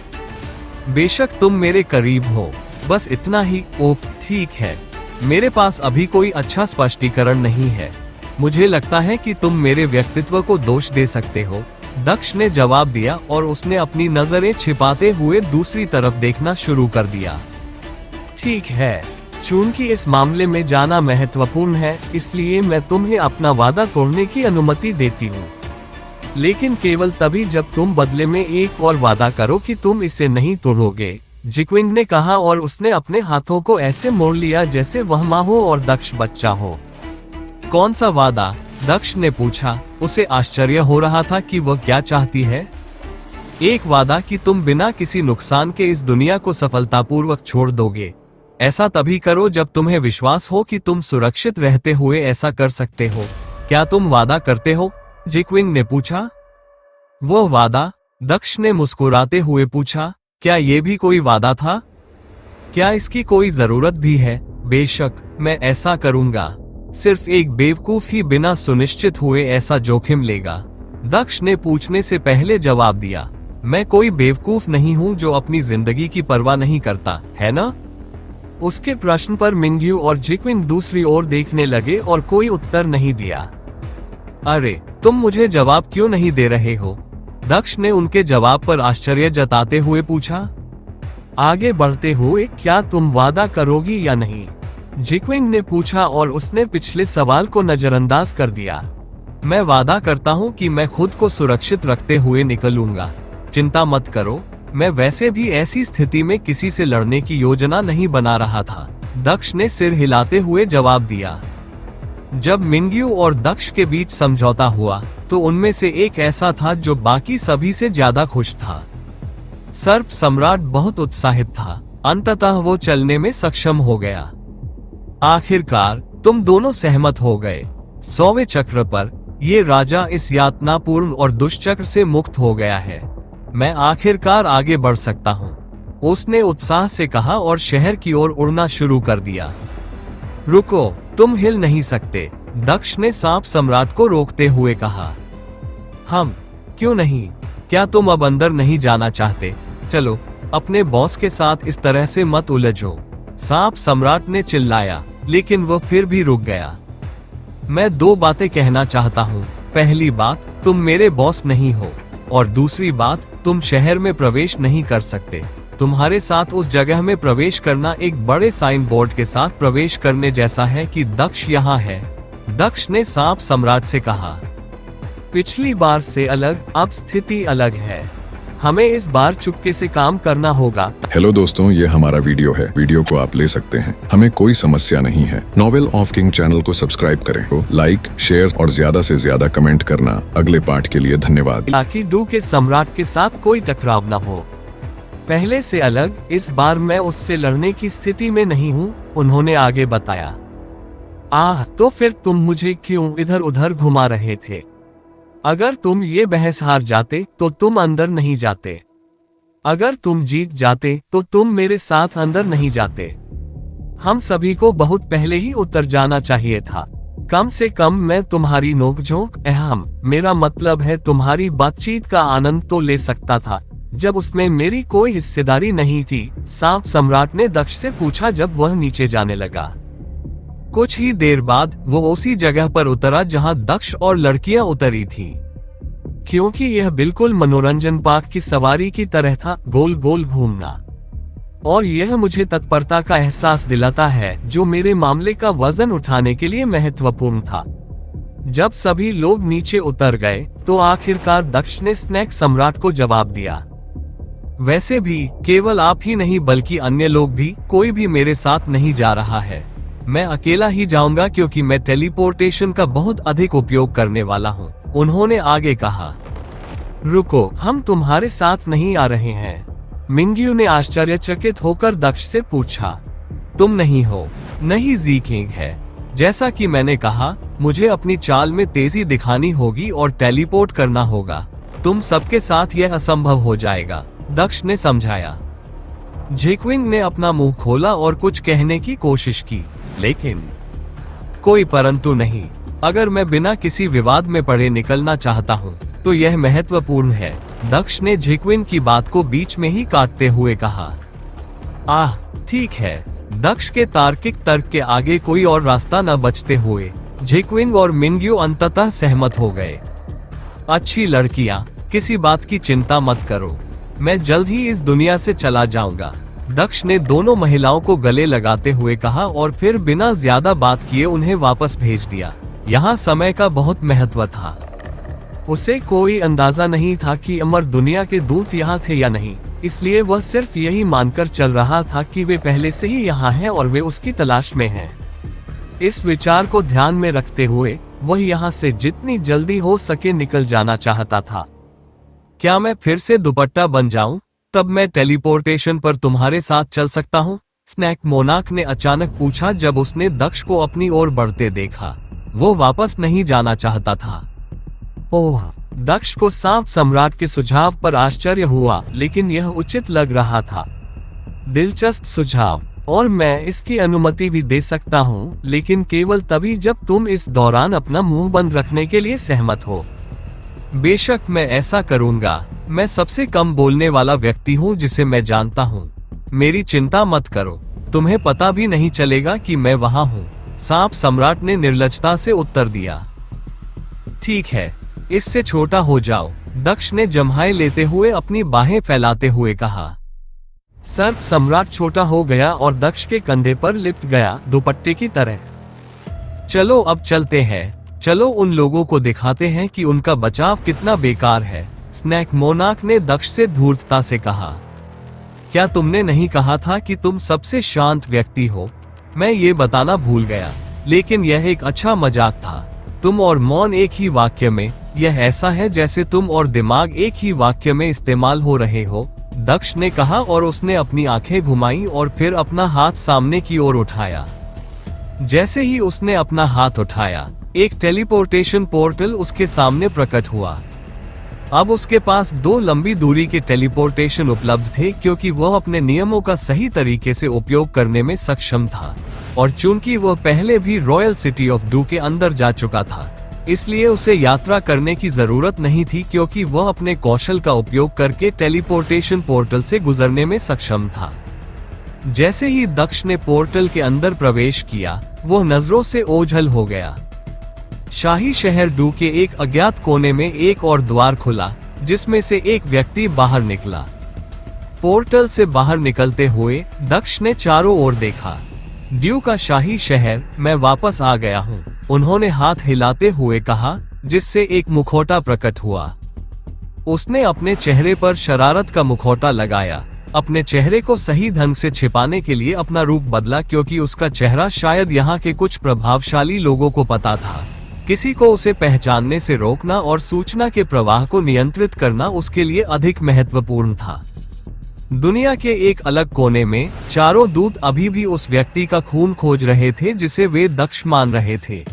बेशक तुम मेरे करीब हो, बस इतना ही। ओफ ठीक है, मेरे पास अभी कोई अच्छा स्पष्टीकरण नहीं है। मुझे लगता है कि तुम मेरे व्यक्तित्व को दोष दे सकते हो, दक्ष ने जवाब दिया और उसने अपनी नजरें छिपाते हुए दूसरी तरफ देखना शुरू कर दिया। ठीक है, चूंकि इस मामले में जाना महत्वपूर्ण है, इसलिए मैं तुम्हें अपना वादा तोड़ने की अनुमति देती हूँ, लेकिन केवल तभी जब तुम बदले में एक और वादा करो कि तुम इसे नहीं तोड़ोगे, जिक्विन ने कहा और उसने अपने हाथों को ऐसे मोड़ लिया जैसे वह माँ हो और दक्ष बच्चा हो। कौन सा वादा? दक्ष ने पूछा। उसे आश्चर्य हो रहा था कि वह क्या चाहती है। एक वादा कि तुम बिना किसी नुकसान के इस दुनिया को सफलतापूर्वक छोड़ दोगे। ऐसा तभी करो जब तुम्हें विश्वास हो कि तुम सुरक्षित रहते हुए ऐसा कर सकते हो। क्या तुम वादा करते हो? जिक्विन ने पूछा। वो वादा? दक्ष ने मुस्कुराते हुए पूछा। क्या ये भी कोई वादा था? क्या इसकी कोई जरूरत भी है? बेशक, मैं ऐसा करूंगा। सिर्फ एक बेवकूफ ही बिना सुनिश्चित हुए ऐसा जोखिम लेगा। दक्ष ने पूछने से पहले जवाब दिया। मैं कोई बेवकूफ नहीं हूँ जो अपनी जिंदगी की परवाह नहीं करता, है ना? उसके प्रश्न पर मिंग्यू और जिक्विन दूसरी ओर देखने लगे और कोई उत्तर नहीं दिया। अरे, तुम मुझे जवाब क्यों नहीं दे रहे हो? दक्ष ने उनके जवाब पर आश्चर्य जताते हुए पूछा। आगे बढ़ते हुए, क्या तुम वादा करोगी या नहीं? जिक्विन ने पूछा और उसने पिछले सवाल को नजरअंदाज कर दिया। मैं वादा करता हूँ कि मैं खुद को सुरक्षित रखते हुए निकलूंगा। चिंता मत करो, मैं वैसे भी ऐसी स्थिति में किसी से लड़ने की योजना नहीं बना रहा था, दक्ष ने सिर हिलाते हुए जवाब दिया। जब मिंग्यू और दक्ष के बीच समझौता हुआ तो उनमें से एक ऐसा था जो बाकी सभी से ज्यादा खुश था। सर्प सम्राट बहुत उत्साहित था। अंततः वो चलने में सक्षम हो गया। आखिरकार तुम दोनों सहमत हो गए। 100वें चक्र पर ये राजा इस यातनापूर्ण और दुष्चक्र से मुक्त हो गया है। मैं आखिरकार आगे बढ़ सकता हूँ, उसने उत्साह से कहा और शहर की ओर उड़ना शुरू कर दिया। रुको, तुम हिल नहीं सकते, दक्ष ने सांप सम्राट को रोकते हुए कहा। हम क्यों नहीं? क्या तुम अब अंदर नहीं जाना चाहते? चलो, अपने बॉस के साथ इस तरह से मत उलझो। सांप सम्राट ने चिल्लाया, लेकिन वह फिर भी रुक गया। मैं 2 बातें कहना चाहता हूँ। पहली बात, तुम मेरे बॉस नहीं हो, और दूसरी बात, तुम शहर में प्रवेश नहीं कर सकते। तुम्हारे साथ उस जगह में प्रवेश करना एक बड़े साइन बोर्ड के साथ प्रवेश करने जैसा है कि दक्ष यहाँ है। दक्ष ने सांप सम्राट से कहा, पिछली बार से अलग अब स्थिति अलग है। हमें इस बार चुपके से काम करना होगा। हेलो दोस्तों, ये हमारा वीडियो है। वीडियो को आप ले सकते हैं, हमें कोई समस्या नहीं है। नॉवेल ऑफ किंग चैनल को सब्सक्राइब करें, तो लाइक, शेयर और ज्यादा से ज्यादा कमेंट करना। अगले पार्ट के लिए धन्यवाद। ताकि डू के सम्राट के साथ कोई टकराव न हो। पहले से अलग, इस बार मैं उससे लड़ने की स्थिति में नहीं हूँ, उन्होंने आगे बताया। तो फिर तुम मुझे क्यों इधर उधर घुमा रहे थे? अगर तुम ये बहस हार जाते तो तुम अंदर नहीं जाते। अगर तुम जीत जाते तो तुम मेरे साथ अंदर नहीं जाते। हम सभी को बहुत पहले ही उतर जाना चाहिए था। कम से कम मैं तुम्हारी नोकझोंक मेरा मतलब है तुम्हारी बातचीत का आनंद तो ले सकता था, जब उसमें मेरी कोई हिस्सेदारी नहीं थी। सांप सम्राट ने दक्ष से पूछा जब वह नीचे जाने लगा। कुछ ही देर बाद वो उसी जगह पर उतरा जहां दक्ष और लड़कियां उतरी थी, क्योंकि यह बिल्कुल मनोरंजन पार्क की सवारी की तरह था, गोल गोल घूमना। और यह मुझे तत्परता का एहसास दिलाता है जो मेरे मामले का वजन उठाने के लिए महत्वपूर्ण था। जब सभी लोग नीचे उतर गए तो आखिरकार दक्ष ने स्नैक सम्राट को जवाब दिया, वैसे भी केवल आप ही नहीं बल्कि अन्य लोग भी, कोई भी मेरे साथ नहीं जा रहा है। मैं अकेला ही जाऊंगा क्योंकि मैं टेलीपोर्टेशन का बहुत अधिक उपयोग करने वाला हूँ। उन्होंने आगे कहा, रुको, हम तुम्हारे साथ नहीं आ रहे हैं। मिंग्यू ने आश्चर्यचकित होकर दक्ष से पूछा, तुम नहीं हो? नहीं, जी किंग है। जैसा कि मैंने कहा, मुझे अपनी चाल में तेजी दिखानी होगी और टेलीपोर्ट करना होगा। तुम सबके साथ यह असंभव हो जाएगा, दक्ष ने समझाया। जेक्विन ने अपना मुंह खोला और कुछ कहने की कोशिश की, लेकिन कोई परंतु नहीं। अगर मैं बिना किसी विवाद में पड़े निकलना चाहता हूँ तो यह महत्वपूर्ण है, दक्ष ने जेक्विन की बात को बीच में ही काटते हुए कहा। ठीक है। दक्ष के तार्किक तर्क के आगे कोई और रास्ता न बचते हुए जेक्विन और मिंग्यू अंततः सहमत हो गए। अच्छी लड़कियां, किसी बात की चिंता मत करो, मैं जल्द ही इस दुनिया से चला जाऊंगा, दक्ष ने दोनों महिलाओं को गले लगाते हुए कहा और फिर बिना ज्यादा बात किए उन्हें वापस भेज दिया। यहाँ समय का बहुत महत्व था। उसे कोई अंदाजा नहीं था कि अमर दुनिया के दूत यहाँ थे या नहीं, इसलिए वह सिर्फ यही मानकर चल रहा था कि वे पहले से ही यहाँ हैं और वे उसकी तलाश में हैं। इस विचार को ध्यान में रखते हुए वह यहाँ से जितनी जल्दी हो सके निकल जाना चाहता था। क्या मैं फिर से दुपट्टा बन जाऊं? तब मैं टेलीपोर्टेशन पर तुम्हारे साथ चल सकता हूँ? स्नैक मोनाक ने अचानक पूछा जब उसने दक्ष को अपनी ओर बढ़ते देखा। वो वापस नहीं जाना चाहता था। दक्ष को सांप सम्राट के सुझाव पर आश्चर्य हुआ, लेकिन यह उचित लग रहा था। दिलचस्प सुझाव, और मैं इसकी अनुमति भी दे सकता हूँ, लेकिन केवल तभी जब तुम इस दौरान अपना मुंह बंद रखने के लिए सहमत हो। बेशक मैं ऐसा करूंगा। मैं सबसे कम बोलने वाला व्यक्ति हूँ जिसे मैं जानता हूँ। मेरी चिंता मत करो, तुम्हें पता भी नहीं चलेगा कि मैं वहां हूँ, सांप सम्राट ने निर्लजता से उत्तर दिया। ठीक है, इससे छोटा हो जाओ, दक्ष ने जम्हाई लेते हुए अपनी बाहें फैलाते हुए कहा। सर्प सम्राट छोटा हो गया और दक्ष के कंधे पर लिपट गया, दुपट्टे की तरह। चलो अब चलते हैं, चलो उन लोगों को दिखाते हैं कि उनका बचाव कितना बेकार है, स्नैक मोनाक ने दक्ष से धूर्तता से कहा। क्या तुमने नहीं कहा था कि तुम सबसे शांत व्यक्ति हो? मैं ये बताना भूल गया, लेकिन यह एक अच्छा मजाक था। तुम और मौन एक ही वाक्य में, यह ऐसा है जैसे तुम और दिमाग एक ही वाक्य में इस्तेमाल हो रहे हो, दक्ष ने कहा और उसने अपनी आंखें घुमाई और फिर अपना हाथ सामने की ओर उठाया। जैसे ही उसने अपना हाथ उठाया, एक टेलीपोर्टेशन पोर्टल उसके सामने प्रकट हुआ। अब उसके पास 2 लंबी दूरी के टेलीपोर्टेशन उपलब्ध थे, क्योंकि वह अपने नियमों का सही तरीके से उपयोग करने में सक्षम था, और चूंकि वह पहले भी रॉयल सिटी ऑफ डू के अंदर जा चुका था, इसलिए उसे यात्रा करने की जरूरत नहीं थी, क्योंकि वह अपने कौशल का उपयोग करके टेलीपोर्टेशन पोर्टल से गुजरने में सक्षम था। जैसे ही दक्ष ने पोर्टल के अंदर प्रवेश किया, वो नजरों से ओझल हो गया। शाही शहर डू के एक अज्ञात कोने में एक और द्वार खुला, जिसमें से एक व्यक्ति बाहर निकला। पोर्टल से बाहर निकलते हुए दक्ष ने चारों ओर देखा। ड्यू का शाही शहर, मैं वापस आ गया हूँ, उन्होंने हाथ हिलाते हुए कहा, जिससे एक मुखौटा प्रकट हुआ। उसने अपने चेहरे पर शरारत का मुखौटा लगाया, अपने चेहरे को सही ढंग से छिपाने के लिए अपना रूप बदला, क्योंकि उसका चेहरा शायद यहाँ के कुछ प्रभावशाली लोगों को पता था। किसी को उसे पहचानने से रोकना और सूचना के प्रवाह को नियंत्रित करना उसके लिए अधिक महत्वपूर्ण था। दुनिया के एक अलग कोने में चारों दूत अभी भी उस व्यक्ति का खून खोज रहे थे जिसे वे दक्ष मान रहे थे।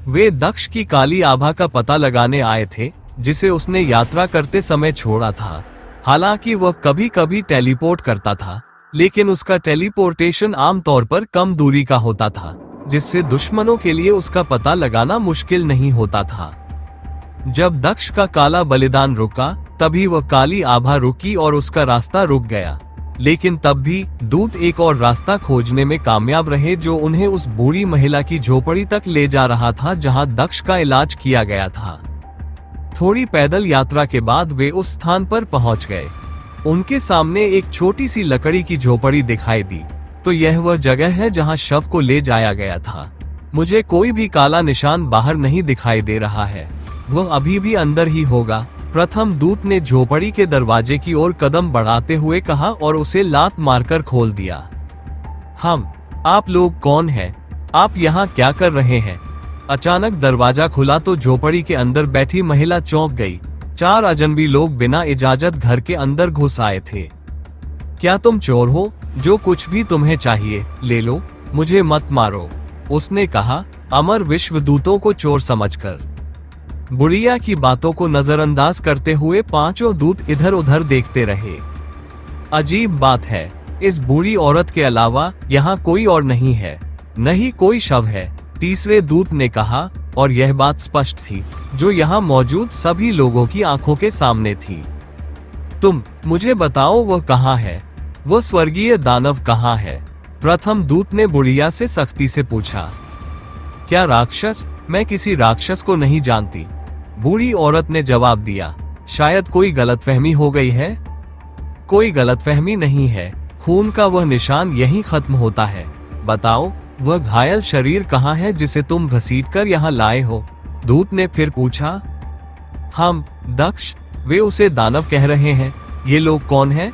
वे दक्ष की काली आभा का पता लगाने आए थे, जिसे उसने यात्रा करते समय छोड़ा था। हालांकि वह कभी कभी टेलीपोर्ट करता था, लेकिन उसका टेलीपोर्टेशन आमतौर पर कम दूरी का होता था, जिससे दुश्मनों के लिए उसका पता लगाना मुश्किल नहीं होता था। जब दक्ष का काला बलिदान रुका, तभी वह काली आभा रुकी और उसका रास्ता रुक गया। लेकिन तब भी दूत एक और रास्ता खोजने में कामयाब रहे, जो उन्हें उस बूढ़ी महिला की झोपड़ी तक ले जा रहा था जहां दक्ष का इलाज किया गया था। थोड़ी पैदल यात्रा के बाद वे उस स्थान पर पहुंच गए। उनके सामने एक छोटी सी लकड़ी की झोपड़ी दिखाई दी। तो यह वह जगह है जहां शव को ले जाया गया था। मुझे कोई भी काला निशान बाहर नहीं दिखाई दे रहा है, वह अभी भी अंदर ही होगा, प्रथम दूत ने झोपड़ी के दरवाजे की ओर कदम बढ़ाते हुए कहा और उसे लात मारकर खोल दिया। आप लोग कौन हैं? आप यहाँ क्या कर रहे हैं? अचानक दरवाजा खुला तो झोपड़ी के अंदर बैठी महिला चौंक गई। 4 अजनबी लोग बिना इजाजत घर के अंदर घुस आए थे। क्या तुम चोर हो? जो कुछ भी तुम्हें चाहिए ले लो, मुझे मत मारो, उसने कहा, अमर विश्वदूतों को चोर समझकर। बुढ़िया की बातों को नजरअंदाज करते हुए पांचों दूत इधर उधर देखते रहे। अजीब बात है, इस बूढ़ी औरत के अलावा यहाँ कोई और नहीं है, नहीं कोई शव है, तीसरे दूत ने कहा, और यह बात स्पष्ट थी, जो यहाँ मौजूद सभी लोगों की आंखों के सामने थी। तुम मुझे बताओ वह कहाँ है? वह स्वर्गीय दानव कहाँ है? प्रथम दूत ने बुढ़िया से सख्ती से पूछा। क्या राक्षस? मैं किसी राक्षस को नहीं जानती, बूढ़ी औरत ने जवाब दिया। शायद कोई गलतफहमी हो गई है। कोई गलतफहमी नहीं है, खून का वह निशान यहीं खत्म होता है। बताओ वह घायल शरीर कहाँ है जिसे तुम घसीटकर यहाँ लाए हो? दूत ने फिर पूछा। हम दक्ष, वे उसे दानव कह रहे हैं। ये लोग कौन हैं?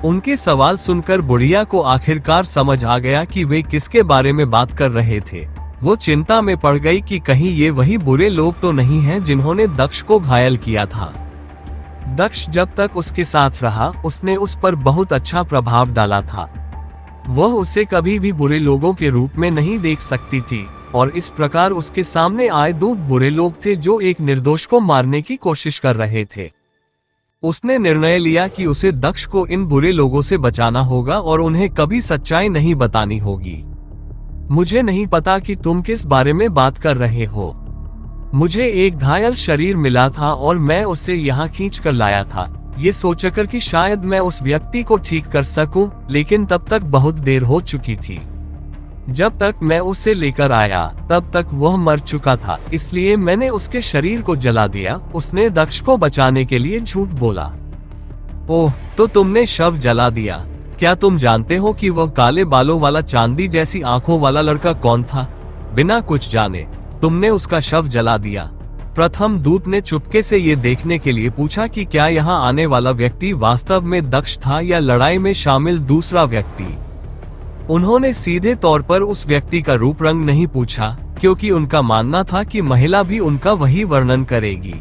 उनके सवाल सुनकर बुढ़िया को आखिरकार समझ आ गया कि वे किसके बारे में बात कर रहे थे। वो चिंता में पड़ गई कि कहीं ये वही बुरे लोग तो नहीं हैं जिन्होंने दक्ष को घायल किया था। दक्ष जब तक उसके साथ रहा, उसने उस पर बहुत अच्छा प्रभाव डाला था। वह उसे कभी भी बुरे लोगों के रूप में नहीं देख सकती थी, और इस प्रकार उसके सामने आए 2 बुरे लोग थे जो एक निर्दोष को मारने की कोशिश कर रहे थे। उसने निर्णय लिया कि उसे दक्ष को इन बुरे लोगों से बचाना होगा और उन्हें कभी सच्चाई नहीं बतानी होगी। मुझे नहीं पता कि तुम किस बारे में बात कर रहे हो। मुझे एक घायल शरीर मिला था और मैं उसे यहाँ खींच कर लाया था, ये सोचकर कि शायद मैं उस व्यक्ति को ठीक कर सकूं, लेकिन तब तक बहुत देर हो चुकी थी। जब तक मैं उसे लेकर आया तब तक वह मर चुका था, इसलिए मैंने उसके शरीर को जला दिया। उसने दक्ष को बचाने के लिए झूठ बोला। ओह, तो तुमने शव जला दिया। क्या तुम जानते हो कि वह काले बालों वाला चांदी जैसी आंखों वाला लड़का कौन था? बिना कुछ जाने तुमने उसका शव जला दिया। प्रथम दूत ने चुपके से ये देखने के लिए पूछा कि क्या यहाँ आने वाला व्यक्ति वास्तव में दक्ष था या लड़ाई में शामिल दूसरा व्यक्ति। उन्होंने सीधे तौर पर उस व्यक्ति का रूप रंग नहीं पूछा, क्योंकि उनका मानना था कि महिला भी उनका वही वर्णन करेगी।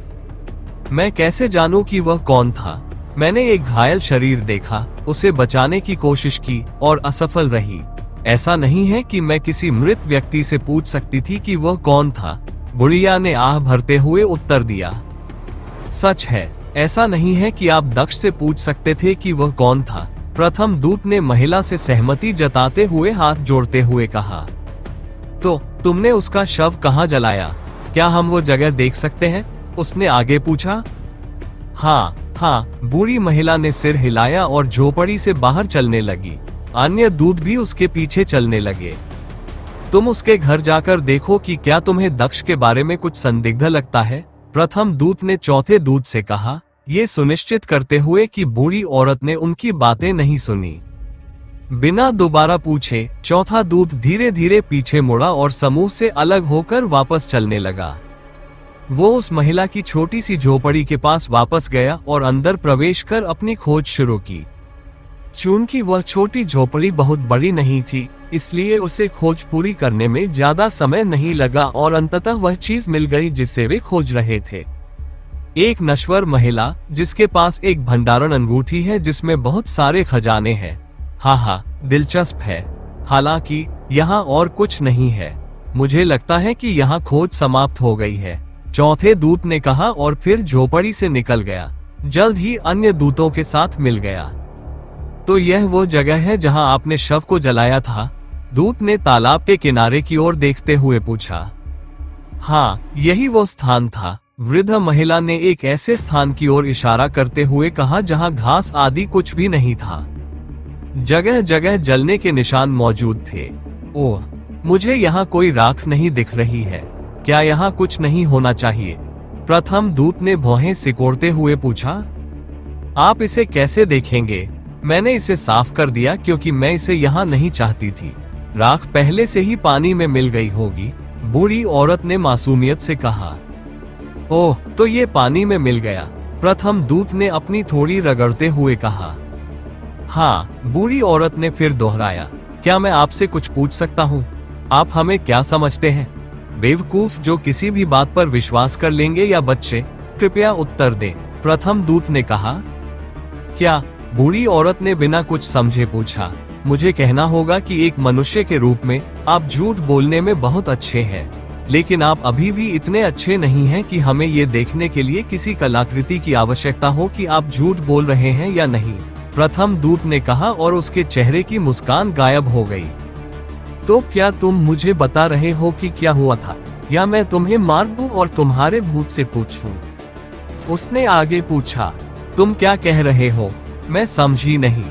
मैं कैसे जानूं कि वह कौन था? मैंने एक घायल शरीर देखा, उसे बचाने की कोशिश की और असफल रही। ऐसा नहीं है कि मैं किसी मृत व्यक्ति से पूछ सकती थी कि वह कौन था, बुढ़िया ने आह भरते हुए उत्तर दिया। सच है, ऐसा नहीं है कि आप दक्ष से पूछ सकते थे कि वह कौन था, प्रथम दूत ने महिला से सहमति जताते हुए हाथ जोड़ते हुए कहा। तो तुमने उसका शव कहाँ जलाया? क्या हम वो जगह देख सकते हैं? उसने आगे पूछा। हाँ, बूढ़ी महिला ने सिर हिलाया और झोपड़ी से बाहर चलने लगी। अन्य दूत भी उसके पीछे चलने लगे। तुम उसके घर जाकर देखो कि क्या तुम्हें दक्ष के बारे में कुछ संदिग्ध लगता है, प्रथम दूत ने चौथे दूत से कहा, ये सुनिश्चित करते हुए कि बूढ़ी औरत ने उनकी बातें नहीं सुनी। बिना दोबारा पूछे चौथा दूत धीरे धीरे पीछे मुड़ा और समूह से अलग होकर वापस चलने लगा। वो उस महिला की छोटी सी झोपड़ी के पास वापस गया और अंदर प्रवेश कर अपनी खोज शुरू की। चूंकि वह छोटी झोपड़ी बहुत बड़ी नहीं थी, इसलिए उसे खोज पूरी करने में ज्यादा समय नहीं लगा और अंततः वह चीज मिल गई जिसे वे खोज रहे थे। एक नश्वर महिला जिसके पास एक भंडारण अंगूठी है जिसमें बहुत सारे खजाने हैं। हाँ, दिलचस्प है। हालांकि यहाँ और कुछ नहीं है। मुझे लगता है कि यहाँ खोज समाप्त हो गई है, चौथे दूत ने कहा और फिर झोपड़ी से निकल गया। जल्द ही अन्य दूतों के साथ मिल गया। तो यह वो जगह है जहां आपने शव को जलाया था? दूत ने तालाब के किनारे की ओर देखते हुए पूछा। हाँ, यही वो स्थान था, वृद्ध महिला ने एक ऐसे स्थान की ओर इशारा करते हुए कहा जहां घास आदि कुछ भी नहीं था। जगह जगह जलने के निशान मौजूद थे। ओह, मुझे यहाँ कोई राख नहीं दिख रही है। क्या यहाँ कुछ नहीं होना चाहिए? प्रथम दूत ने भौहें सिकोड़ते हुए पूछा। आप इसे कैसे देखेंगे? मैंने इसे साफ कर दिया क्योंकि मैं इसे यहाँ नहीं चाहती थी। राख पहले से ही पानी में मिल गई होगी, बूढ़ी औरत ने मासूमियत से कहा। ओह, तो ये पानी में मिल गया, प्रथम दूत ने अपनी थोड़ी रगड़ते हुए कहा। हाँ, बूढ़ी औरत ने फिर दोहराया। क्या मैं आपसे कुछ पूछ सकता हूँ? आप हमें क्या समझते हैं? बेवकूफ जो किसी भी बात पर विश्वास कर लेंगे या बच्चे? कृपया उत्तर दें, प्रथम दूत ने कहा। क्या? बूढ़ी औरत ने बिना कुछ समझे पूछा। मुझे कहना होगा कि एक मनुष्य के रूप में आप झूठ बोलने में बहुत अच्छे हैं, लेकिन आप अभी भी इतने अच्छे नहीं हैं कि हमें ये देखने के लिए किसी कलाकृति की आवश्यकता हो कि आप झूठ बोल रहे हैं या नहीं, प्रथम दूत ने कहा और उसके चेहरे की मुस्कान गायब हो गई। तो क्या तुम मुझे बता रहे हो कि क्या हुआ था, या मैं तुम्हें मार दूं और तुम्हारे भूत से पूछूं? उसने आगे पूछा। तुम क्या कह रहे हो? मैं समझी नहीं।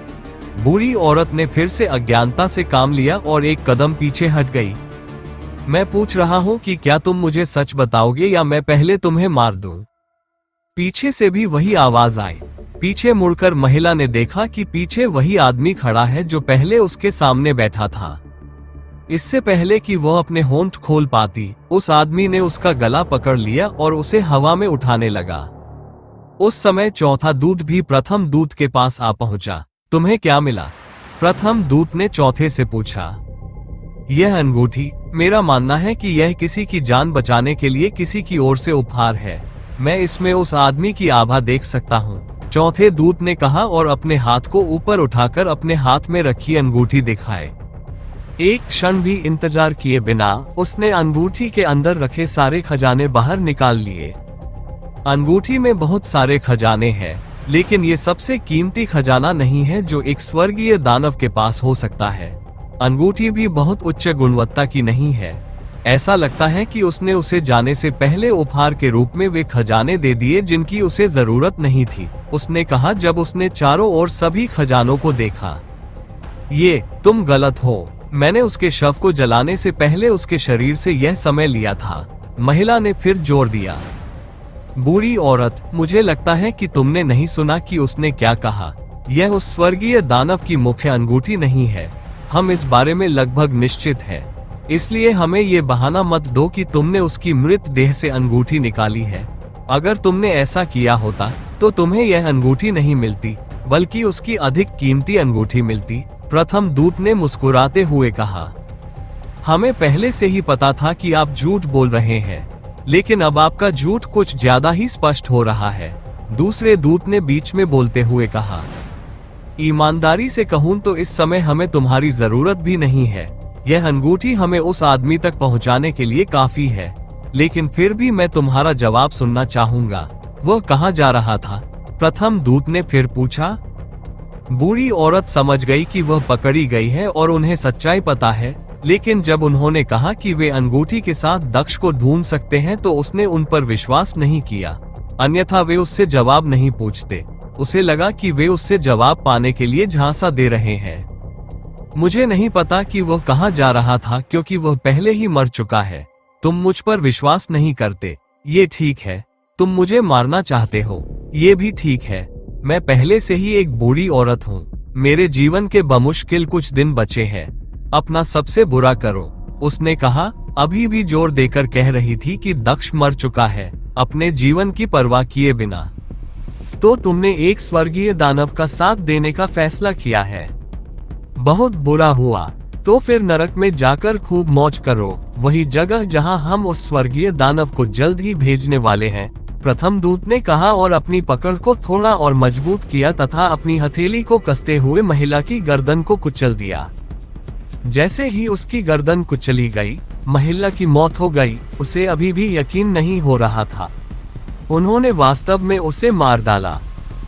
बूढ़ी औरत ने फिर से अज्ञानता से काम लिया और एक कदम पीछे हट गई। मैं पूछ रहा हूँ कि क्या तुम मुझे सच बताओगे या मैं पहले तुम्हें मार दूं? पीछे से भी वही आवाज आई। पीछे मुड़कर महिला ने देखा कि पीछे वही आदमी खड़ा है जो पहले उसके सामने बैठा था। इससे पहले कि वह अपने होंठ खोल पाती, उस आदमी ने उसका गला पकड़ लिया और उसे हवा में उठाने लगा। उस समय चौथा दूत भी प्रथम दूत के पास आ पहुंचा। तुम्हें क्या मिला? प्रथम दूत ने चौथे से पूछा। यह अंगूठी, मेरा मानना है कि यह किसी की जान बचाने के लिए किसी की ओर से उपहार है। मैं इसमें उस आदमी की आभा देख सकता हूँ, चौथे दूत ने कहा और अपने हाथ को ऊपर उठाकर अपने हाथ में रखी अंगूठी दिखाए। एक क्षण भी इंतजार किए बिना उसने अंगूठी के अंदर रखे सारे खजाने बाहर निकाल लिए। अंगूठी में बहुत सारे खजाने हैं, लेकिन ये सबसे कीमती खजाना नहीं है जो एक स्वर्गीय दानव के पास हो सकता है। अंगूठी भी बहुत उच्च गुणवत्ता की नहीं है। ऐसा लगता है कि उसने उसे जाने से पहले उपहार के रूप में वे खजाने दे दिए जिनकी उसे जरूरत नहीं थी, उसने कहा जब उसने चारों ओर सभी खजानों को देखा। ये तुम गलत हो। मैंने उसके शव को जलाने से पहले उसके शरीर से यह समय लिया था, महिला ने फिर जोर दिया। बूढ़ी औरत, मुझे लगता है कि तुमने नहीं सुना कि उसने क्या कहा। यह उस स्वर्गीय दानव की मुख्य अंगूठी नहीं है। हम इस बारे में लगभग निश्चित हैं। इसलिए हमें ये बहाना मत दो कि तुमने उसकी मृत देह से अंगूठी निकाली है। अगर तुमने ऐसा किया होता तो तुम्हें यह अंगूठी नहीं मिलती, बल्कि उसकी अधिक कीमती अंगूठी मिलती, प्रथम दूत ने मुस्कुराते हुए कहा। हमें पहले से ही पता था कि आप झूठ बोल रहे हैं, लेकिन अब आपका झूठ कुछ ज्यादा ही स्पष्ट हो रहा है, दूसरे दूत ने बीच में बोलते हुए कहा। ईमानदारी से कहूं तो इस समय हमें तुम्हारी जरूरत भी नहीं है। यह अंगूठी हमें उस आदमी तक पहुंचाने के लिए काफी है, लेकिन फिर भी मैं तुम्हारा जवाब सुनना चाहूंगा। वह कहाँ जा रहा था? प्रथम दूत ने फिर पूछा। बूढ़ी औरत समझ गई कि वह पकड़ी गई है और उन्हें सच्चाई पता है, लेकिन जब उन्होंने कहा कि वे अंगूठी के साथ दक्ष को ढूंढ सकते हैं तो उसने उन पर विश्वास नहीं किया, अन्यथा वे उससे जवाब नहीं पूछते। उसे लगा कि वे उससे जवाब पाने के लिए झांसा दे रहे हैं। मुझे नहीं पता कि वह कहाँ जा रहा था क्योंकि वह पहले ही मर चुका है। तुम मुझ पर विश्वास नहीं करते, ये ठीक है। तुम मुझे मारना चाहते हो, ये भी ठीक है। मैं पहले से ही एक बूढ़ी औरत हूँ। मेरे जीवन के बमुश्किल कुछ दिन बचे हैं। अपना सबसे बुरा करो, उसने कहा, अभी भी जोर देकर कह रही थी कि दक्ष मर चुका है, अपने जीवन की परवाह किए बिना। तो तुमने एक स्वर्गीय दानव का साथ देने का फैसला किया है। बहुत बुरा हुआ। तो फिर नरक में जाकर खूब मौज करो, वही जगह जहां हम उस स्वर्गीय दानव को जल्द ही भेजने वाले हैं, प्रथम दूत ने कहा और अपनी पकड़ को थोड़ा और मजबूत किया तथा अपनी हथेली को कसते हुए महिला की गर्दन को कुचल दिया। जैसे ही उसकी गर्दन कुचली गई, महिला की मौत हो गई। उसे अभी भी यकीन नहीं हो रहा था। उन्होंने वास्तव में उसे मार डाला।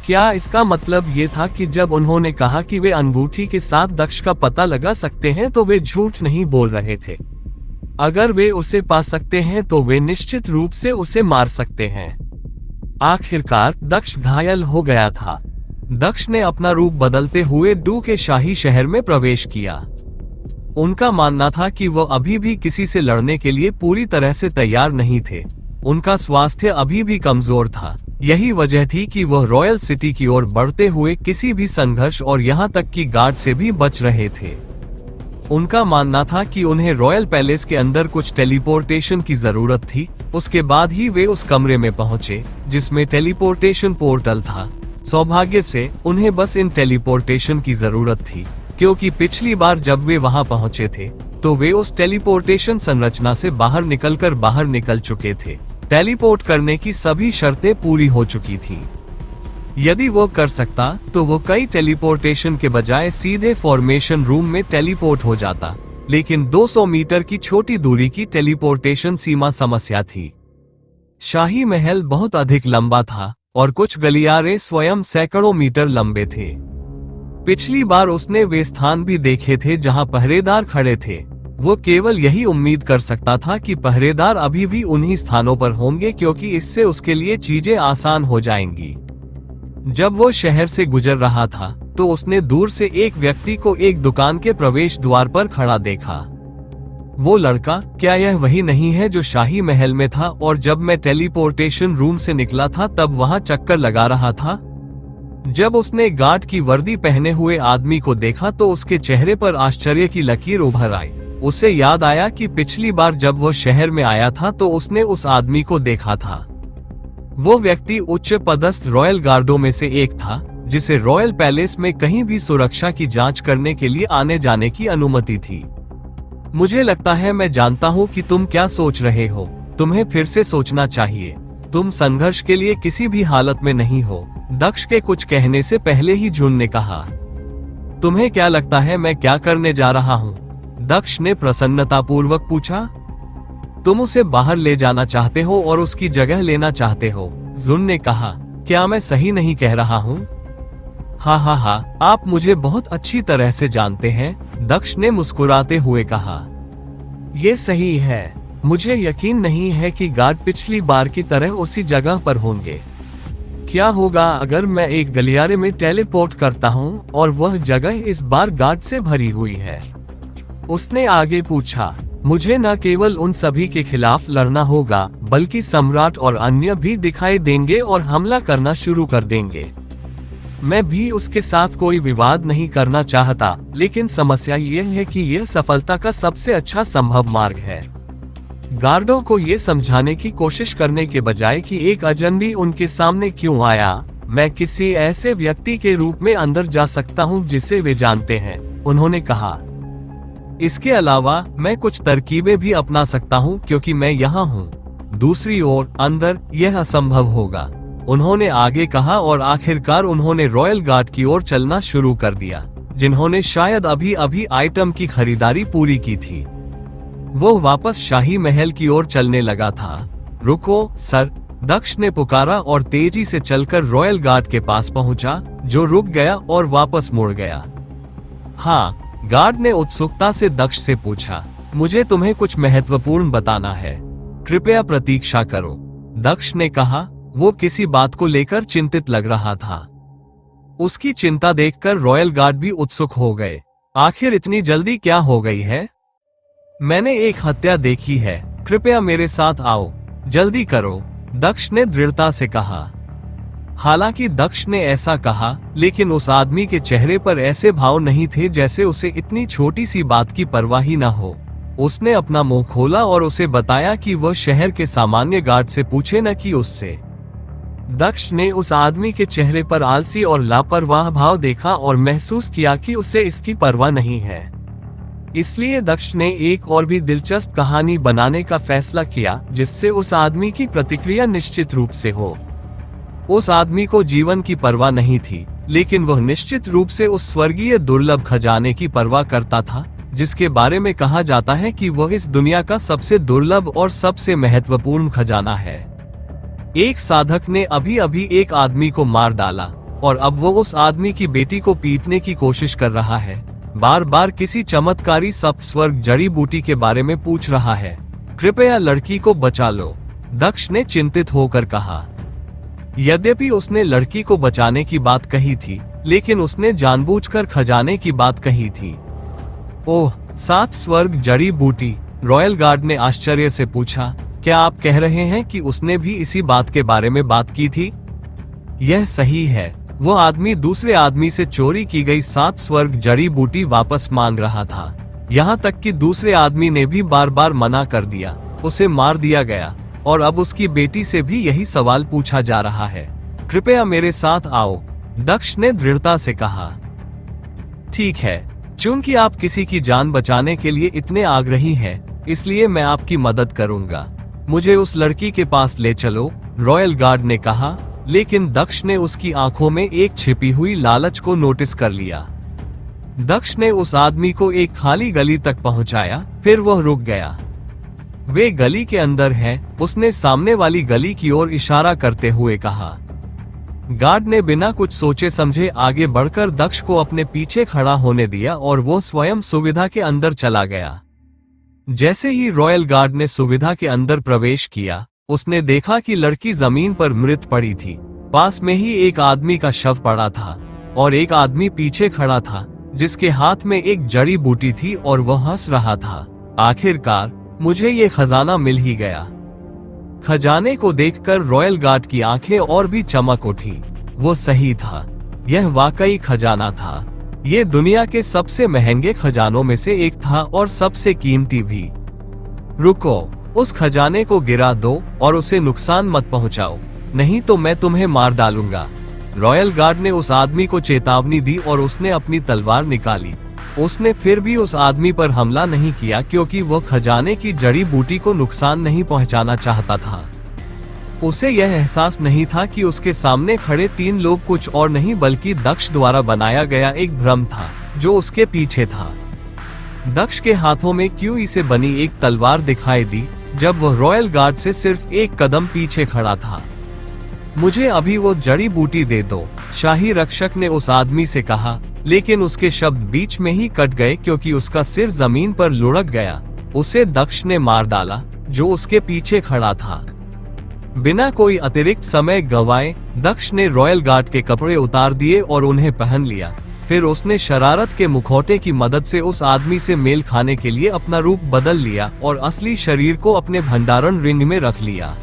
क्या इसका मतलब ये था कि जब उन्होंने कहा कि वे अंगूठी के साथ दक्ष का पता लगा सकते हैं तो वे झूठ नहीं बोल रहे थे? अगर वे उसे पा सकते हैं तो वे निश्चित रूप से उसे मार सकते हैं। आखिरकार दक्ष घायल हो गया था। दक्ष ने अपना रूप बदलते हुए डू के शाही शहर में प्रवेश किया। उनका मानना था कि वह अभी भी किसी से लड़ने के लिए पूरी तरह से तैयार नहीं थे। उनका स्वास्थ्य अभी भी कमजोर था। यही वजह थी कि वह रॉयल सिटी की ओर बढ़ते हुए किसी भी संघर्ष और यहाँ तक कि गार्ड से भी बच रहे थे। उनका मानना था कि उन्हें रॉयल पैलेस के अंदर कुछ टेलीपोर्टेशन की जरूरत थी। उसके बाद ही वे उस कमरे में पहुंचे जिसमें टेलीपोर्टेशन पोर्टल था। सौभाग्य से उन्हें बस इन टेलीपोर्टेशन की जरूरत थी, क्योंकि पिछली बार जब वे वहां पहुंचे थे तो वे उस टेलीपोर्टेशन संरचना से बाहर निकल चुके थे। टेलीपोर्ट करने की सभी शर्तें पूरी हो चुकी थी। यदि वो कर सकता तो वो कई टेलीपोर्टेशन के बजाय सीधे फॉर्मेशन रूम में टेलीपोर्ट हो जाता, लेकिन 200 मीटर की छोटी दूरी की टेलीपोर्टेशन सीमा समस्या थी। शाही महल बहुत अधिक लंबा था और कुछ गलियारे स्वयं सैकड़ों मीटर लंबे थे। पिछली बार उसने वे स्थान भी देखे थे जहां पहरेदार खड़े थे। वो केवल यही उम्मीद कर सकता था कि पहरेदार अभी भी उन्हीं स्थानों पर होंगे, क्योंकि इससे उसके लिए चीजें आसान हो जाएंगी। जब वो शहर से गुजर रहा था तो उसने दूर से एक व्यक्ति को एक दुकान के प्रवेश द्वार पर खड़ा देखा। वो लड़का, क्या यह वही नहीं है जो शाही महल में था और जब मैं टेलीपोर्टेशन रूम से निकला था तब वहां चक्कर लगा रहा था? जब उसने गार्ड की वर्दी पहने हुए आदमी को देखा तो उसके चेहरे पर आश्चर्य की लकीर उभर आई। उसे याद आया कि पिछली बार जब वह शहर में आया था तो उसने उस आदमी को देखा था। वो व्यक्ति उच्च पदस्थ रॉयल गार्डों में से एक था, जिसे रॉयल पैलेस में कहीं भी सुरक्षा की जांच करने के लिए आने जाने की अनुमति थी। मुझे लगता है मैं जानता हूँ कि तुम क्या सोच रहे हो। तुम्हें फिर से सोचना चाहिए। तुम संघर्ष के लिए किसी भी हालत में नहीं हो, दक्ष के कुछ कहने से पहले ही जून ने कहा। तुम्हें क्या लगता है मैं क्या करने जा रहा हूँ? दक्ष ने प्रसन्नतापूर्वक पूछा। तुम उसे बाहर ले जाना चाहते हो और उसकी जगह लेना चाहते हो, जून ने कहा। क्या मैं सही नहीं कह रहा हूँ? हाँ, आप मुझे बहुत अच्छी तरह से जानते हैं, दक्ष ने मुस्कुराते हुए कहा। ये सही है। मुझे यकीन नहीं है कि गार्ड पिछली बार की तरह उसी जगह पर होंगे। क्या होगा अगर मैं एक गलियारे में टेलीपोर्ट करता हूँ और वह जगह इस बार गार्ड से भरी हुई है? उसने आगे पूछा। मुझे न केवल उन सभी के खिलाफ लड़ना होगा, बल्कि सम्राट और अन्य भी दिखाई देंगे और हमला करना शुरू कर देंगे। मैं भी उसके साथ कोई विवाद नहीं करना चाहता, लेकिन समस्या यह है कि यह सफलता का सबसे अच्छा संभव मार्ग है। गार्डों को ये समझाने की कोशिश करने के बजाय कि एक अजनबी उनके सामने क्यों आया, मैं किसी ऐसे व्यक्ति के रूप में अंदर जा सकता हूं जिसे वे जानते हैं, उन्होंने कहा। इसके अलावा मैं कुछ तरकीबें भी अपना सकता हूं क्योंकि मैं यहाँ हूँ। दूसरी ओर अंदर यह असंभव होगा, उन्होंने आगे कहा और आखिरकार उन्होंने रॉयल गार्ड की ओर चलना शुरू कर दिया, जिन्होंने शायद अभी अभी आइटम की खरीदारी पूरी की थी। वो वापस शाही महल की ओर चलने लगा था। रुको सर, दक्ष ने पुकारा और तेजी से चलकर रॉयल गार्ड के पास पहुंचा, जो रुक गया और वापस मुड़ गया। हाँ, गार्ड ने उत्सुकता से दक्ष से पूछा। मुझे तुम्हें कुछ महत्वपूर्ण बताना है, कृपया प्रतीक्षा करो, दक्ष ने कहा। वो किसी बात को लेकर चिंतित लग रहा था। उसकी चिंता देखकर रॉयल गार्ड भी उत्सुक हो गए। आखिर इतनी जल्दी क्या हो गई है? मैंने एक हत्या देखी है, कृपया मेरे साथ आओ, जल्दी करो, दक्ष ने दृढ़ता से कहा। हालांकि दक्ष ने ऐसा कहा, लेकिन उस आदमी के चेहरे पर ऐसे भाव नहीं थे जैसे उसे इतनी छोटी सी बात की परवाह ही न हो। उसने अपना मुंह खोला और उसे बताया कि वह शहर के सामान्य गार्ड से पूछे न कि उससे। दक्ष ने उस आदमी के चेहरे पर आलसी और लापरवाह भाव देखा और महसूस किया कि उसे इसकी परवाह नहीं है। इसलिए दक्ष ने एक और भी दिलचस्प कहानी बनाने का फैसला किया, जिससे उस आदमी की प्रतिक्रिया निश्चित रूप से हो। उस आदमी को जीवन की परवाह नहीं थी, लेकिन वह निश्चित रूप से उस स्वर्गीय दुर्लभ खजाने की परवाह करता था, जिसके बारे में कहा जाता है कि वह इस दुनिया का सबसे दुर्लभ और सबसे महत्वपूर्ण खजाना है। एक साधक ने अभी अभी एक आदमी को मार डाला और अब वो उस आदमी की बेटी को पीटने की कोशिश कर रहा है। बार बार किसी चमत्कारी सप्तस्वर्ग जड़ी बूटी के बारे में पूछ रहा है। कृपया लड़की को बचा लो, दक्ष ने चिंतित होकर कहा। यद्यपि उसने लड़की को बचाने की बात कही थी, लेकिन उसने जानबूझकर खजाने की बात कही थी। ओह, 7 स्वर्ग जड़ी बूटी, रॉयल गार्ड ने आश्चर्य से पूछा। क्या आप कह रहे हैं कि उसने भी इसी बात के बारे में बात की थी? यह सही है। वह आदमी दूसरे आदमी से चोरी की गई 7 स्वर्ग जड़ी बूटी वापस मांग रहा था। यहाँ तक कि दूसरे आदमी ने भी बार बार मना कर दिया। उसे मार दिया गया और अब उसकी बेटी से भी यही सवाल पूछा जा रहा है। कृपया मेरे साथ आओ, दक्ष ने दृढ़ता से कहा। ठीक है, चूंकि आप किसी की जान बचाने के लिए इतने आग्रही हैं, इसलिए मैं आपकी मदद करूंगा। मुझे उस लड़की के पास ले चलो, रॉयल गार्ड ने कहा, लेकिन दक्ष ने उसकी आंखों में एक छिपी हुई लालच को नोटिस कर लिया। दक्ष ने उस आदमी को एक खाली गली तक पहुंचाया, फिर वह रुक गया। वे गली के अंदर है, उसने सामने वाली गली की ओर इशारा करते हुए कहा। गार्ड ने बिना कुछ सोचे समझे आगे बढ़कर दक्ष को अपने पीछे खड़ा होने दिया और वो स्वयं सुविधा के अंदर चला गया। जैसे ही रॉयल गार्ड ने सुविधा के अंदर प्रवेश किया, उसने देखा कि लड़की जमीन पर मृत पड़ी थी। पास में ही एक आदमी का शव पड़ा था और एक आदमी पीछे खड़ा था, जिसके हाथ में एक जड़ी बूटी थी और वह हंस रहा था। आखिरकार मुझे ये खजाना मिल ही गया। खजाने को देखकर रॉयल गार्ड की आंखें और भी चमक उठी। वो सही था, यह वाकई खजाना था। ये दुनिया के सबसे महंगे खजानों में से एक था और सबसे कीमती भी। रुको, उस खजाने को गिरा दो और उसे नुकसान मत पहुंचाओ, नहीं तो मैं तुम्हें मार डालूंगा। रॉयल गार्ड ने उस आदमी को चेतावनी दी और उसने अपनी तलवार निकाली। उसने फिर भी उस आदमी पर हमला नहीं किया, क्योंकि वह खजाने की जड़ी बूटी को नुकसान नहीं पहुंचाना चाहता था। उसे यह एहसास नहीं था कि उसके सामने खड़े 3 लोग कुछ और नहीं बल्कि दक्ष द्वारा बनाया गया एक भ्रम था, जो उसके पीछे था। दक्ष के हाथों में क्यूई से बनी एक तलवार दिखाई दी, जब वह रॉयल गार्ड से सिर्फ एक कदम पीछे खड़ा था। मुझे अभी वो जड़ी बूटी दे दो, शाही रक्षक ने उस आदमी से कहा, लेकिन उसके शब्द बीच में ही कट गए क्योंकि उसका सिर जमीन पर लुढ़क गया। उसे दक्ष ने मार डाला, जो उसके पीछे खड़ा था। बिना कोई अतिरिक्त समय गंवाए दक्ष ने रॉयल गार्ड के कपड़े उतार दिए और उन्हें पहन लिया। फिर उसने शरारत के मुखौटे की मदद से उस आदमी से मेल खाने के लिए अपना रूप बदल लिया और असली शरीर को अपने भंडारण रिंग में रख लिया।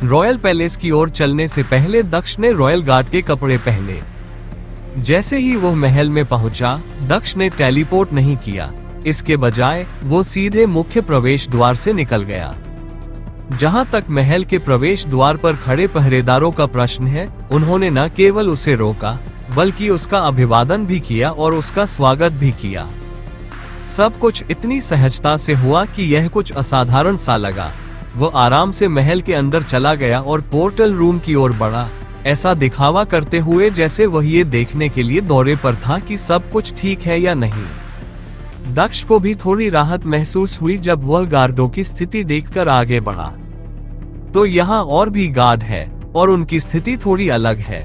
रॉयल पैलेस की ओर चलने से पहले दक्ष ने रॉयल गार्ड के कपड़े पहने। जैसे ही वो महल में पहुंचा, दक्ष ने टेलीपोर्ट नहीं किया। इसके बजाय वो सीधे मुख्य प्रवेश द्वार से निकल गया। जहां तक महल के प्रवेश द्वार पर खड़े पहरेदारों का प्रश्न है, उन्होंने न केवल उसे रोका, बल्कि उसका अभिवादन भी किया और उसका स्वागत भी किया। सब कुछ इतनी सहजता से हुआ कि यह कुछ असाधारण सा लगा। वो आराम से महल के अंदर चला गया और पोर्टल रूम की ओर बढ़ा, ऐसा दिखावा करते हुए जैसे वह ये देखने के लिए दौरे पर था कि सब कुछ ठीक है या नहीं। दक्ष को भी थोड़ी राहत महसूस हुई जब वह गार्डों की स्थिति देखकर आगे बढ़ा। तो यहाँ और भी गार्ड है और उनकी स्थिति थोड़ी अलग है।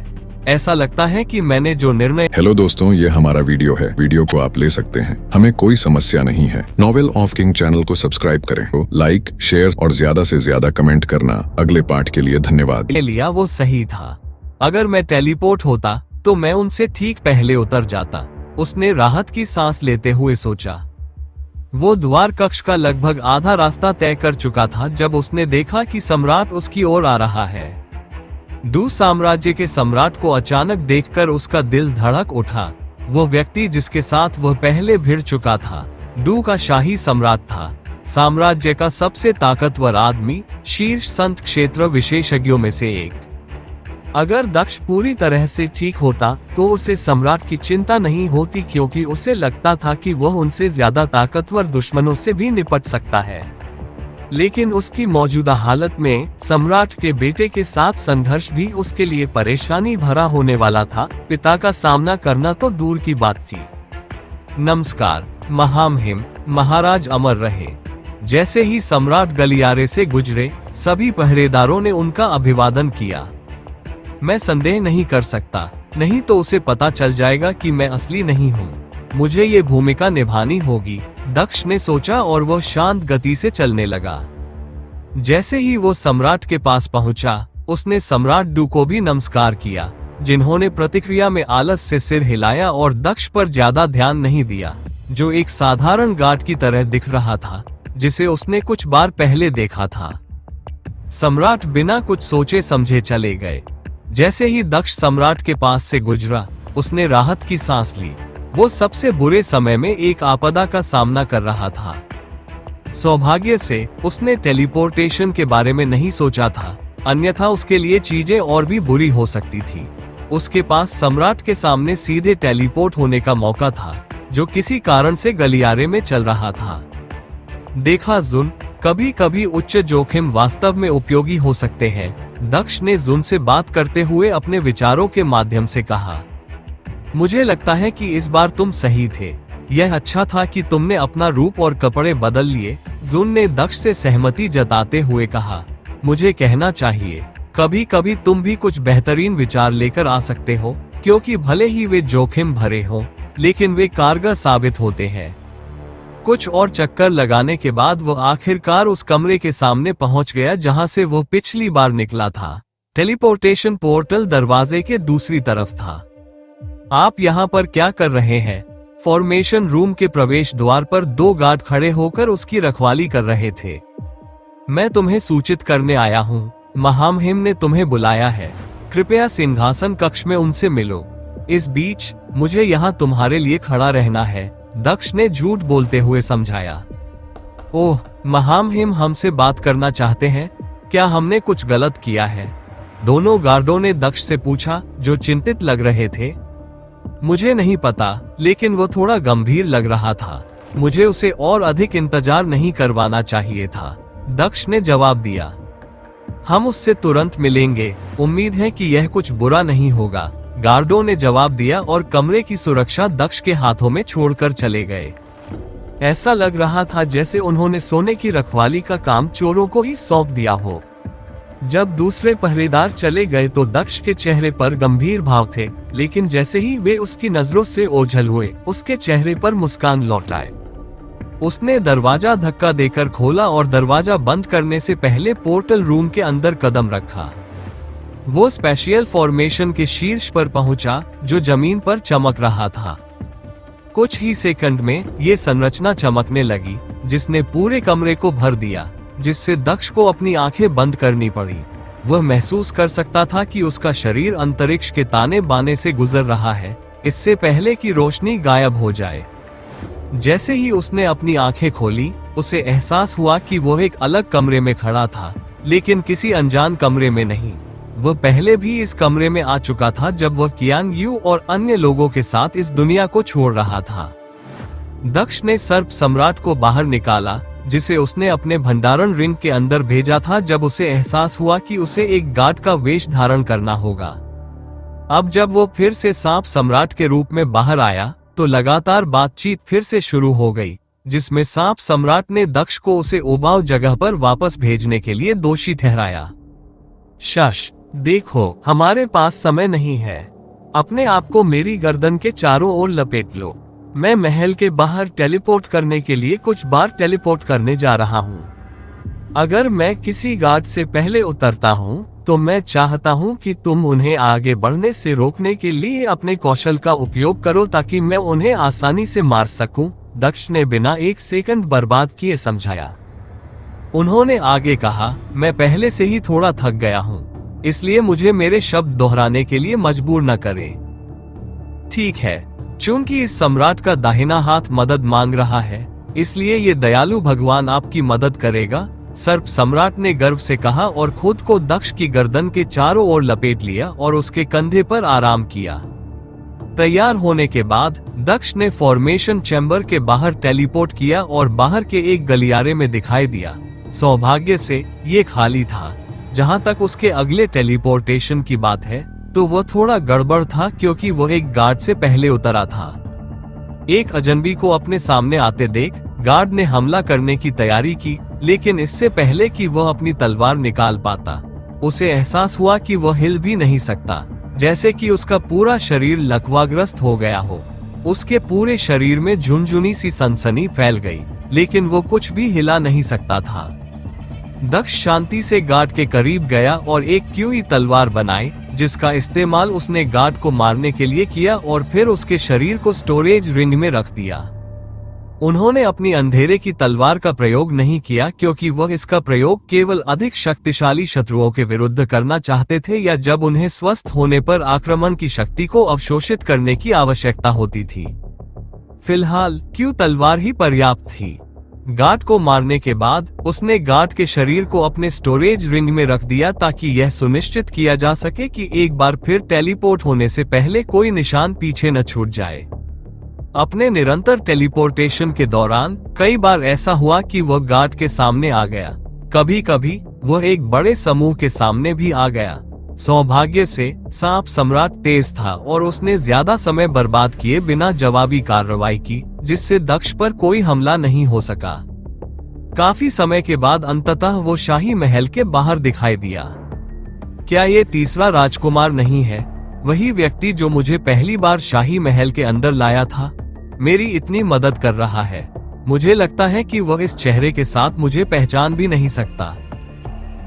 ऐसा लगता है कि मैंने जो निर्णय। हेलो दोस्तों, ये हमारा वीडियो है। वीडियो को आप ले सकते हैं, हमें कोई समस्या नहीं है। नॉवेल ऑफ किंग चैनल को सब्सक्राइब करें, तो लाइक, शेयर और ज्यादा से ज्यादा कमेंट करना। अगले पार्ट के लिए धन्यवाद। लिया वो सही था। अगर मैं टेलीपोर्ट होता तो मैं उनसे ठीक पहले उतर जाता। उसने राहत की सांस लेते हुए सोचा। वो द्वार कक्ष का लगभग आधा रास्ता तय कर चुका था जब उसने देखा कि सम्राट उसकी ओर आ रहा है। डू साम्राज्य के सम्राट को अचानक देखकर उसका दिल धड़क उठा। वो व्यक्ति जिसके साथ वह पहले भिड़ चुका था, डू का शाही सम्राट था, साम्राज्य का सबसे ताकतवर आदमी, शीर्ष संत क्षेत्र विशेषज्ञों में से एक। अगर दक्ष पूरी तरह से ठीक होता तो उसे सम्राट की चिंता नहीं होती, क्योंकि उसे लगता था कि वह उनसे ज्यादा ताकतवर दुश्मनों से भी निपट सकता है। लेकिन उसकी मौजूदा हालत में सम्राट के बेटे के साथ संघर्ष भी उसके लिए परेशानी भरा होने वाला था। पिता का सामना करना तो दूर की बात थी। नमस्कार महामहिम, महाराज अमर रहे। जैसे ही सम्राट गलियारे से गुजरे, सभी पहरेदारों ने उनका अभिवादन किया। मैं संदेह नहीं कर सकता, नहीं तो उसे पता चल जाएगा कि मैं असली नहीं हूँ। मुझे ये भूमिका निभानी होगी, दक्ष ने सोचा और वो शांत गति से चलने लगा। जैसे ही वो सम्राट के पास पहुंचा, उसने सम्राट डू को भी नमस्कार किया, जिन्होंने प्रतिक्रिया में आलस से सिर हिलाया और दक्ष पर ज्यादा ध्यान नहीं दिया, जो एक साधारण गार्ड की तरह दिख रहा था, जिसे उसने कुछ बार पहले देखा था। सम्राट बिना कुछ सोचे समझे चले गए। जैसे ही दक्ष सम्राट के पास से गुजरा, उसने राहत की सांस ली। वो सबसे बुरे समय में एक आपदा का सामना कर रहा था। सौभाग्य से उसने टेलीपोर्टेशन के बारे में नहीं सोचा था, अन्यथा उसके लिए चीजें और भी बुरी हो सकती थी। उसके पास सम्राट के सामने सीधे टेलीपोर्ट होने का मौका था, जो किसी कारण से गलियारे में चल रहा था। देखा जुन, कभी कभी उच्च जोखिम वास्तव में उपयोगी हो सकते हैं, दक्ष ने जुन से बात करते हुए अपने विचारों के माध्यम से कहा। मुझे लगता है कि इस बार तुम सही थे। यह अच्छा था कि तुमने अपना रूप और कपड़े बदल लिए, जुन ने दक्ष से सहमति जताते हुए कहा। मुझे कहना चाहिए, कभी कभी तुम भी कुछ बेहतरीन विचार लेकर आ सकते हो, क्योंकि भले ही वे जोखिम भरे हों, लेकिन वे कारगर साबित होते हैं। कुछ और चक्कर लगाने के बाद वो आखिरकार उस कमरे के सामने पहुंच गया जहां से वो पिछली बार निकला था। टेलीपोर्टेशन पोर्टल दरवाजे के दूसरी तरफ था। आप यहाँ पर क्या कर रहे हैं? फॉर्मेशन रूम के प्रवेश द्वार पर 2 गार्ड खड़े होकर उसकी रखवाली कर रहे थे। मैं तुम्हें सूचित करने आया हूँ, महामहिम ने तुम्हें बुलाया है। कृपया सिंहासन कक्ष में उनसे मिलो। इस बीच मुझे यहाँ तुम्हारे लिए खड़ा रहना है, दक्ष ने झूठ बोलते हुए समझाया। ओह महामहिम, हमसे बात करना चाहते हैं? क्या हमने कुछ गलत किया है? दोनों गार्डों ने दक्ष से पूछा, जो चिंतित लग रहे थे। मुझे नहीं पता, लेकिन वो थोड़ा गंभीर लग रहा था। मुझे उसे और अधिक इंतजार नहीं करवाना चाहिए था, दक्ष ने जवाब दिया। हम उससे तुरंत मिलेंगे, उम्मीद है कि यह कुछ बुरा नहीं होगा, गार्डों ने जवाब दिया और कमरे की सुरक्षा दक्ष के हाथों में छोड़कर चले गए। ऐसा लग रहा था जैसे उन्होंने सोने की रखवाली का काम चोरों को ही सौंप दिया हो। जब दूसरे पहरेदार चले गए तो दक्ष के चेहरे पर गंभीर भाव थे, लेकिन जैसे ही वे उसकी नजरों से ओझल हुए, उसके चेहरे पर मुस्कान लौट आए। उसने दरवाजा धक्का देकर खोला और दरवाजा बंद करने से पहले पोर्टल रूम के अंदर कदम रखा। वो स्पेशियल फॉर्मेशन के शीर्ष पर पहुंचा, जो जमीन पर चमक रहा था। कुछ ही सेकंड में ये संरचना चमकने लगी, जिसने पूरे कमरे को भर दिया, जिससे दक्ष को अपनी आंखें बंद करनी पड़ी। वह महसूस कर सकता था कि उसका शरीर अंतरिक्ष के ताने बाने से गुजर रहा है, इससे पहले कि रोशनी गायब हो जाए। जैसे ही उसने अपनी आंखें खोली, उसे एहसास हुआ कि वह एक अलग कमरे में खड़ा था, लेकिन किसी अनजान कमरे में नहीं। वह पहले भी इस कमरे में आ चुका था जब वह कियांग यू और अन्य लोगों के साथ इस दुनिया को छोड़ रहा था। दक्ष ने सर्प सम्राट को बाहर निकाला, जिसे उसने अपने भंडारण रिंग के अंदर भेजा था जब उसे एहसास हुआ कि उसे एक गार्ड का वेश धारण करना होगा। अब जब वो फिर से सांप सम्राट के रूप में बाहर आया, तो लगातार बातचीत फिर से शुरू हो गई, जिसमें सांप सम्राट ने दक्ष को उसे उबाऊ जगह पर वापस भेजने के लिए दोषी ठहराया। शश, देखो, हमारे पास समय नहीं है। अपने आप को मेरी गर्दन के चारों ओर लपेट लो। मैं महल के बाहर टेलीपोर्ट करने के लिए कुछ बार टेलीपोर्ट करने जा रहा हूँ। अगर मैं किसी गार्ड से पहले उतरता हूँ, तो मैं चाहता हूं कि तुम उन्हें आगे बढ़ने से रोकने के लिए अपने कौशल का उपयोग करो ताकि मैं उन्हें आसानी से मार सकूं, दक्ष ने बिना एक सेकंड बर्बाद किए समझाया। उन्होंने आगे कहा, मैं पहले से ही थोड़ा थक गया हूं, इसलिए मुझे मेरे शब्द दोहराने के लिए मजबूर न करें। ठीक है, चूंकि इस सम्राट का दाहिना हाथ मदद मांग रहा है, इसलिए ये दयालु भगवान आपकी मदद करेगा, सर्प सम्राट ने गर्व से कहा और खुद को दक्ष की गर्दन के चारों ओर लपेट लिया और उसके कंधे पर आराम किया। तैयार होने के बाद दक्ष ने फॉर्मेशन चैम्बर के बाहर टेलीपोर्ट किया और बाहर के एक गलियारे में दिखाई दिया। सौभाग्य से ये खाली था। जहां तक उसके अगले टेलीपोर्टेशन की बात है तो वह थोड़ा गड़बड़ था क्योंकि वह एक गार्ड से पहले उतरा था। एक अजनबी को अपने सामने आते देख गार्ड ने हमला करने की तैयारी की, लेकिन इससे पहले कि वह अपनी तलवार निकाल पाता, उसे एहसास हुआ कि वह हिल भी नहीं सकता, जैसे कि उसका पूरा शरीर लकवाग्रस्त हो गया हो। उसके पूरे शरीर में झुनझुनी सी सनसनी फैल गई, लेकिन वो कुछ भी हिला नहीं सकता था। दक्ष शांति से गार्ड के करीब गया और एक क्यूई तलवार बनाई, जिसका इस्तेमाल उसने गार्ड को मारने के लिए किया और फिर उसके शरीर को स्टोरेज रिंग में रख दिया। उन्होंने अपनी अंधेरे की तलवार का प्रयोग नहीं किया क्योंकि वह इसका प्रयोग केवल अधिक शक्तिशाली शत्रुओं के विरुद्ध करना चाहते थे या जब उन्हें स्वस्थ होने पर आक्रमण की शक्ति को अवशोषित करने की आवश्यकता होती थी। फिलहाल क्यू तलवार ही पर्याप्त थी। गार्ड को मारने के बाद उसने गार्ड के शरीर को अपने स्टोरेज रिंग में रख दिया ताकि यह सुनिश्चित किया जा सके कि एक बार फिर टेलीपोर्ट होने से पहले कोई निशान पीछे न छूट जाए। अपने निरंतर टेलीपोर्टेशन के दौरान कई बार ऐसा हुआ कि वह गार्ड के सामने आ गया, कभी कभी वह एक बड़े समूह के सामने भी आ गया। सौभाग्य से सांप सम्राट तेज था और उसने ज्यादा समय बर्बाद किए बिना जवाबी कार्रवाई की, जिससे दक्ष पर कोई हमला नहीं हो सका। काफी समय के बाद अंततः वो शाही महल के बाहर दिखाई दिया। क्या ये तीसरा राजकुमार नहीं है, वही व्यक्ति जो मुझे पहली बार शाही महल के अंदर लाया था? मेरी इतनी मदद कर रहा है। मुझे लगता है कि वह इस चेहरे के साथ मुझे पहचान भी नहीं सकता।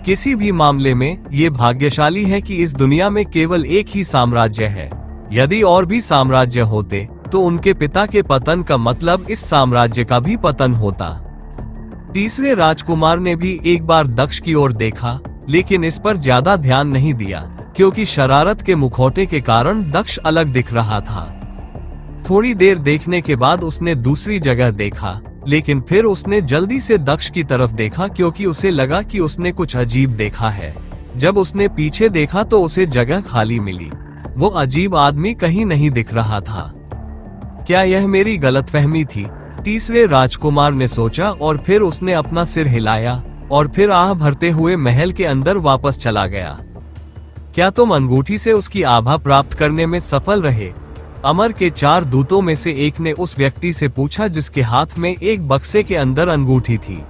किसी भी मामले में ये भाग्यशाली है कि इस दुनिया में केवल एक ही साम्राज्य है। यदि और भी साम्राज्य होते तो उनके पिता के पतन का मतलब इस साम्राज्य का भी पतन होता। तीसरे राजकुमार ने भी एक बार दक्ष की ओर देखा, लेकिन इस पर ज्यादा ध्यान नहीं दिया क्योंकि शरारत के मुखौटे के कारण दक्ष अलग दिख रहा था। थोड़ी देर देखने के बाद उसने दूसरी जगह देखा, लेकिन फिर उसने जल्दी से दक्ष की तरफ देखा क्योंकि उसे लगा कि उसने कुछ अजीब देखा है। जब उसने पीछे देखा तो उसे जगह खाली मिली। वो अजीब आदमी कहीं नहीं दिख रहा था। क्या यह मेरी गलतफहमी थी? तीसरे राजकुमार ने सोचा और फिर उसने अपना सिर हिलाया और फिर आह भरते हुए महल के अंदर वापस चला गया। क्या तुम अंगूठी से उसकी आभा प्राप्त करने में सफल रहे? अमर के 4 दूतों में से एक ने उस व्यक्ति से पूछा जिसके हाथ में एक बक्से के अंदर अंगूठी थी।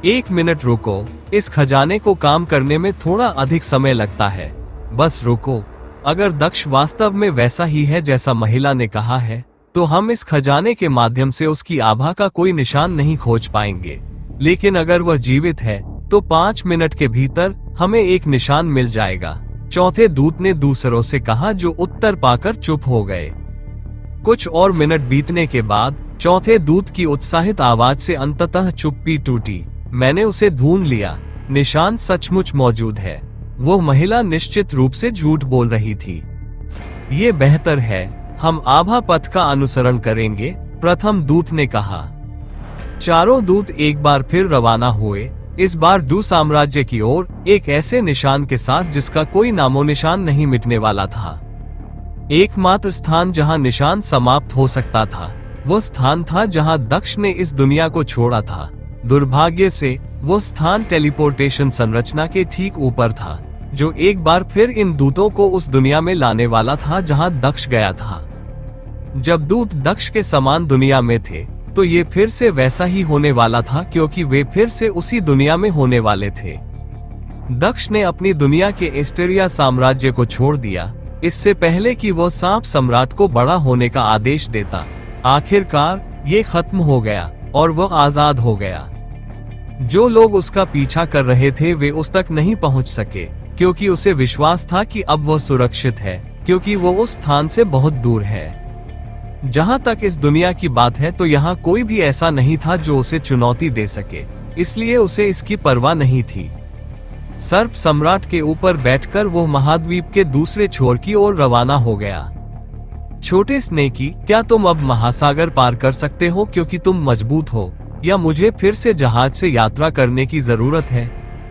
1 मिनट रुको, इस खजाने को काम करने में थोड़ा अधिक समय लगता है। बस रुको, अगर दक्ष वास्तव में वैसा ही है जैसा महिला ने कहा है, तो हम इस खजाने के माध्यम से उसकी आभा का कोई निशान नहीं खोज पाएंगे। लेकिन अगर वह जीवित है तो 5 मिनट के भीतर हमें एक निशान मिल जाएगा। चौथे दूत ने दूसरों से कहा, जो उत्तर पाकर चुप हो गए। कुछ और मिनट बीतने के बाद चौथे दूत की उत्साहित आवाज से अंततः चुप्पी टूटी। मैंने उसे ढूंढ लिया, निशान सचमुच मौजूद है। वो महिला निश्चित रूप से झूठ बोल रही थी। ये बेहतर है, हम आभा पथ का अनुसरण करेंगे, प्रथम दूत ने कहा। चारों दूत एक बार फिर रवाना हुए, इस बार डू साम्राज्य की ओर, एक ऐसे निशान के साथ जिसका कोई नामो निशान नहीं मिटने वाला था। एकमात्र स्थान जहां निशान समाप्त हो सकता था वो स्थान था जहां दक्ष ने इस दुनिया को छोड़ा था। दुर्भाग्य से वो स्थान टेलीपोर्टेशन संरचना के ठीक ऊपर था, जो एक बार फिर इन दूतों को उस दुनिया में लाने वाला था जहां दक्ष गया था। जब दूत दक्ष के समान दुनिया में थे तो ये फिर से वैसा ही होने वाला था क्योंकि वे फिर से उसी दुनिया में होने वाले थे। दक्ष ने अपनी दुनिया के एस्टेरिया साम्राज्य को छोड़ दिया, इससे पहले कि वह सांप सम्राट को बड़ा होने का आदेश देता। आखिरकार ये खत्म हो गया और वह आजाद हो गया। जो लोग उसका पीछा कर रहे थे वे उस तक नहीं पहुंच सके। क्योंकि उसे विश्वास था कि अब वह सुरक्षित है, क्योंकि वो उस स्थान से बहुत दूर है। जहां तक इस दुनिया की बात है तो यहाँ कोई भी ऐसा नहीं था जो उसे चुनौती दे सके, इसलिए उसे इसकी परवाह नहीं थी। सर्प सम्राट के ऊपर बैठकर वो महाद्वीप के दूसरे छोर की ओर रवाना हो गया। छोटे स्नेकी, क्या तुम अब महासागर पार कर सकते हो क्योंकि तुम मजबूत हो, या मुझे फिर से जहाज से यात्रा करने की जरूरत है?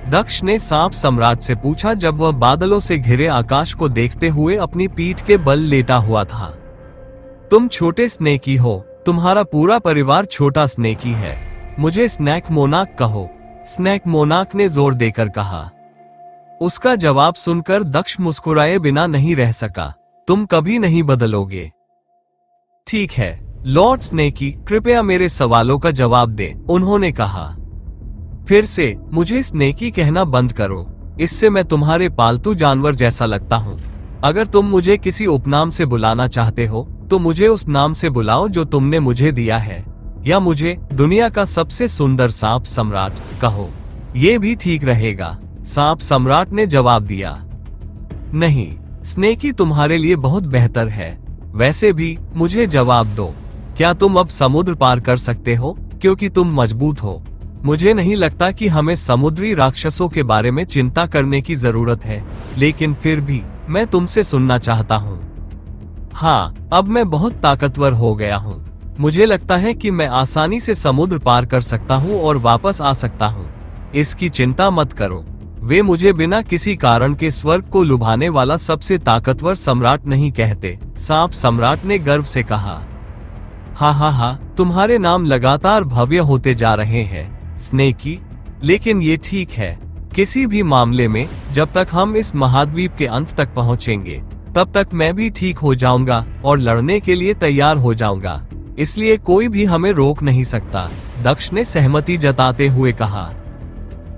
दक्ष ने सांप सम्राट से पूछा जब वह बादलों से घिरे आकाश को देखते हुए अपनी पीठ के बल लेटा हुआ था। तुम छोटे स्नेकी हो, तुम्हारा पूरा परिवार छोटा स्नेकी है। मुझे स्नैक मोनाक कहो, स्नैक मोनाक ने जोर देकर कहा। उसका जवाब सुनकर दक्ष मुस्कुराए बिना नहीं रह सका। तुम कभी नहीं बदलोगे। ठीक है लॉर्ड स्नेकी, कृपया मेरे सवालों का जवाब दे, उन्होंने कहा। फिर से मुझे स्नेकी कहना बंद करो, इससे मैं तुम्हारे पालतू जानवर जैसा लगता हूँ। अगर तुम मुझे किसी उपनाम से बुलाना चाहते हो तो मुझे उस नाम से बुलाओ जो तुमने मुझे दिया है, या मुझे दुनिया का सबसे सुंदर सांप सम्राट कहो, ये भी ठीक रहेगा। सांप सम्राट ने जवाब दिया। नहीं स्नेकी, तुम्हारे लिए बहुत बेहतर है। वैसे भी मुझे जवाब दो, क्या तुम अब समुद्र पार कर सकते हो क्योंकि तुम मजबूत हो? मुझे नहीं लगता कि हमें समुद्री राक्षसों के बारे में चिंता करने की जरूरत है, लेकिन फिर भी मैं तुमसे सुनना चाहता हूँ। हाँ, अब मैं बहुत ताकतवर हो गया हूँ। मुझे लगता है कि मैं आसानी से समुद्र पार कर सकता हूँ और वापस आ सकता हूँ। इसकी चिंता मत करो। वे मुझे बिना किसी कारण के स्वर्ग को लुभाने वाला सबसे ताकतवर सम्राट नहीं कहते, सांप सम्राट ने गर्व से कहा। हाँ, तुम्हारे नाम लगातार भव्य होते जा रहे हैं स्नेकी, लेकिन ये ठीक है। किसी भी मामले में जब तक हम इस महाद्वीप के अंत तक पहुंचेंगे तब तक मैं भी ठीक हो जाऊंगा और लड़ने के लिए तैयार हो जाऊंगा, इसलिए कोई भी हमें रोक नहीं सकता, दक्ष ने सहमति जताते हुए कहा।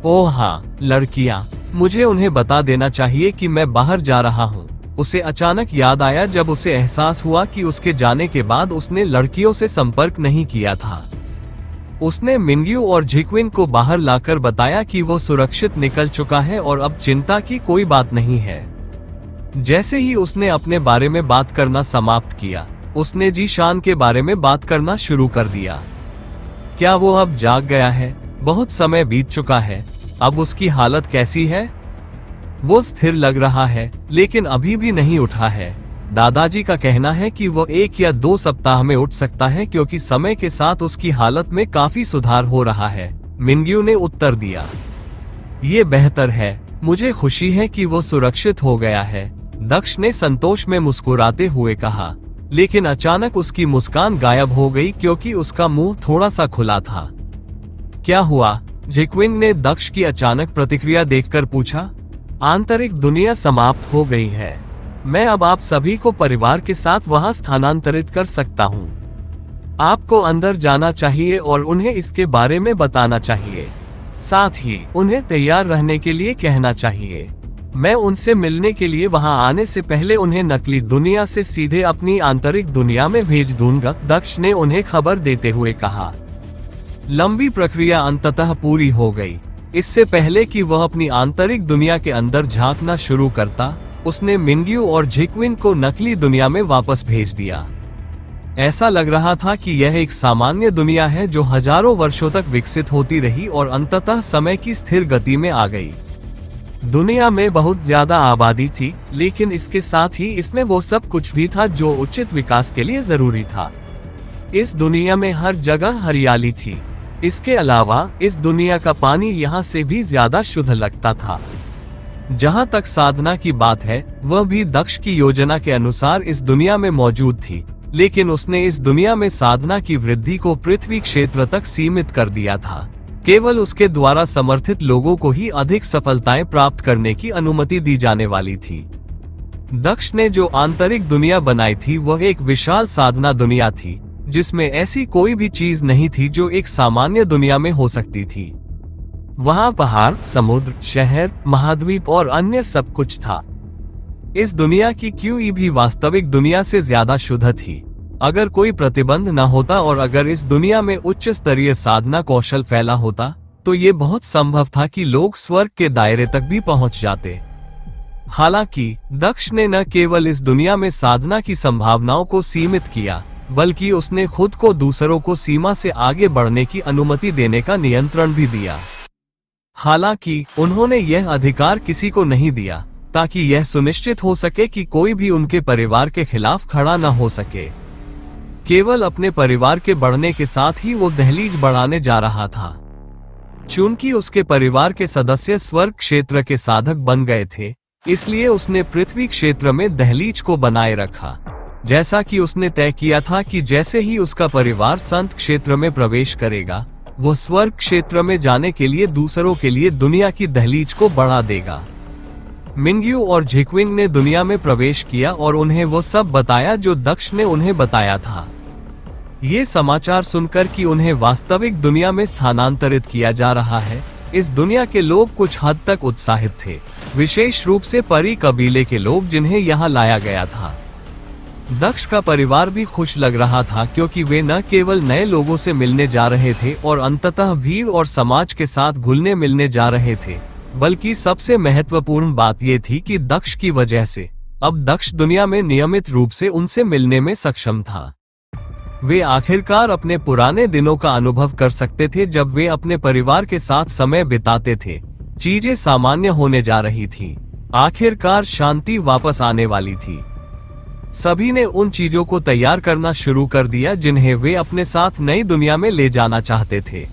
ओह हाँ लड़कियां, मुझे उन्हें बता देना चाहिए कि मैं बाहर जा रहा हूँ। उसे अचानक याद आया जब उसे एहसास हुआ कि उसके जाने के बाद उसने लड़कियों से संपर्क नहीं किया था। उसने मिंग्यू और झिक्विन को बाहर लाकर बताया कि वो सुरक्षित निकल चुका है और अब चिंता की कोई बात नहीं है। जैसे ही उसने अपने बारे में बात करना समाप्त किया, उसने जीशान के बारे में बात करना शुरू कर दिया। क्या वो अब जाग गया है? बहुत समय बीत चुका है, अब उसकी हालत कैसी है? वो स्थिर लग रहा है, लेकिन अभी भी नहीं उठा है। दादाजी का कहना है कि वो 1 या 2 सप्ताह में उठ सकता है क्योंकि समय के साथ उसकी हालत में काफी सुधार हो रहा है, मिंग्यू ने उत्तर दिया। ये बेहतर है, मुझे खुशी है कि वो सुरक्षित हो गया है, दक्ष ने संतोष में मुस्कुराते हुए कहा। लेकिन अचानक उसकी मुस्कान गायब हो गई क्योंकि उसका मुंह थोड़ा सा खुला था। क्या हुआ? झिक्विन ने दक्ष की अचानक प्रतिक्रिया देखकर पूछा। आंतरिक दुनिया समाप्त हो गई है। मैं अब आप सभी को परिवार के साथ वहां स्थानांतरित कर सकता हूं। आपको अंदर जाना चाहिए और उन्हें इसके बारे में बताना चाहिए। साथ ही उन्हें तैयार रहने के लिए कहना चाहिए। मैं उनसे मिलने के लिए वहां आने से पहले उन्हें नकली दुनिया से सीधे अपनी आंतरिक दुनिया में भेज दूंगा, दक्ष ने उन्हें खबर देते हुए कहा। लंबी प्रक्रिया अंततः पूरी हो गई। इससे पहले कि वह अपनी आंतरिक दुनिया के अंदर झांकना शुरू करता, उसने मिंग्यू और झिक्विन को नकली दुनिया में वापस भेज दिया। ऐसा लग रहा था कि यह एक सामान्य दुनिया है जो हजारों वर्षों तक विकसित होती रही और अंततः समय की स्थिर गति में आ गई। दुनिया में बहुत ज्यादा आबादी थी, लेकिन इसके साथ ही इसमें वो सब कुछ भी था जो उचित विकास के लिए जरूरी था। इस दुनिया में हर जगह हरियाली थी। इसके अलावा इस दुनिया का पानी यहाँ से भी ज्यादा शुद्ध लगता था। जहाँ तक साधना की बात है, वह भी दक्ष की योजना के अनुसार इस दुनिया में मौजूद थी, लेकिन उसने इस दुनिया में साधना की वृद्धि को पृथ्वी क्षेत्र तक सीमित कर दिया था। केवल उसके द्वारा समर्थित लोगों को ही अधिक सफलताएं प्राप्त करने की अनुमति दी जाने वाली थी। दक्ष ने जो आंतरिक दुनिया बनाई थी वह एक विशाल साधना दुनिया थी, जिसमें ऐसी कोई भी चीज नहीं थी जो एक सामान्य दुनिया में हो सकती थी। वहां पहाड़, समुद्र, शहर, महाद्वीप और अन्य सब कुछ था। इस दुनिया की क्यूई भी वास्तविक दुनिया से ज्यादा शुद्ध थी। अगर कोई प्रतिबंध न होता और अगर इस दुनिया में उच्च स्तरीय साधना कौशल फैला होता, तो ये बहुत संभव था कि लोग स्वर्ग के दायरे तक भी पहुंच जाते। हालांकि दक्ष ने न केवल इस दुनिया में साधना की संभावनाओं को सीमित किया, बल्कि उसने खुद को दूसरों को सीमा से आगे बढ़ने की अनुमति देने का नियंत्रण भी दिया। हालांकि उन्होंने यह अधिकार किसी को नहीं दिया, ताकि यह सुनिश्चित हो सके कि कोई भी उनके परिवार के खिलाफ खड़ा न हो सके। केवल अपने परिवार के बढ़ने के साथ ही वो दहलीज बढ़ाने जा रहा था। चूंकि उसके परिवार के सदस्य स्वर्ग क्षेत्र के साधक बन गए थे, इसलिए उसने पृथ्वी क्षेत्र में दहलीज को बनाए रखा। जैसा कि उसने तय किया था कि जैसे ही उसका परिवार संत क्षेत्र में प्रवेश करेगा, वो स्वर्ग क्षेत्र में जाने के लिए दूसरों के लिए दुनिया की दहलीज को बढ़ा देगा। मिंग्यू और झिकविंग ने दुनिया में प्रवेश किया और उन्हें वो सब बताया जो दक्ष ने उन्हें बताया था। ये समाचार सुनकर कि उन्हें वास्तविक दुनिया में स्थानांतरित किया जा रहा है, इस दुनिया के लोग कुछ हद तक उत्साहित थे, विशेष रूप से परी कबीले के लोग जिन्हें यहाँ लाया गया था। दक्ष का परिवार भी खुश लग रहा था, क्योंकि वे न केवल नए लोगों से मिलने जा रहे थे और अंततः भीड़ और समाज के साथ घुलने मिलने जा रहे थे, बल्कि सबसे महत्वपूर्ण बात यह थी कि दक्ष की वजह से अब दक्ष दुनिया में नियमित रूप से उनसे मिलने में सक्षम था। वे आखिरकार अपने पुराने दिनों का अनुभव कर सकते थे, जब वे अपने परिवार के साथ समय बिताते थे। चीजें सामान्य होने जा रही थी। आखिरकार शांति वापस आने वाली थी। सभी ने उन चीजों को तैयार करना शुरू कर दिया जिन्हें वे अपने साथ नई दुनिया में ले जाना चाहते थे।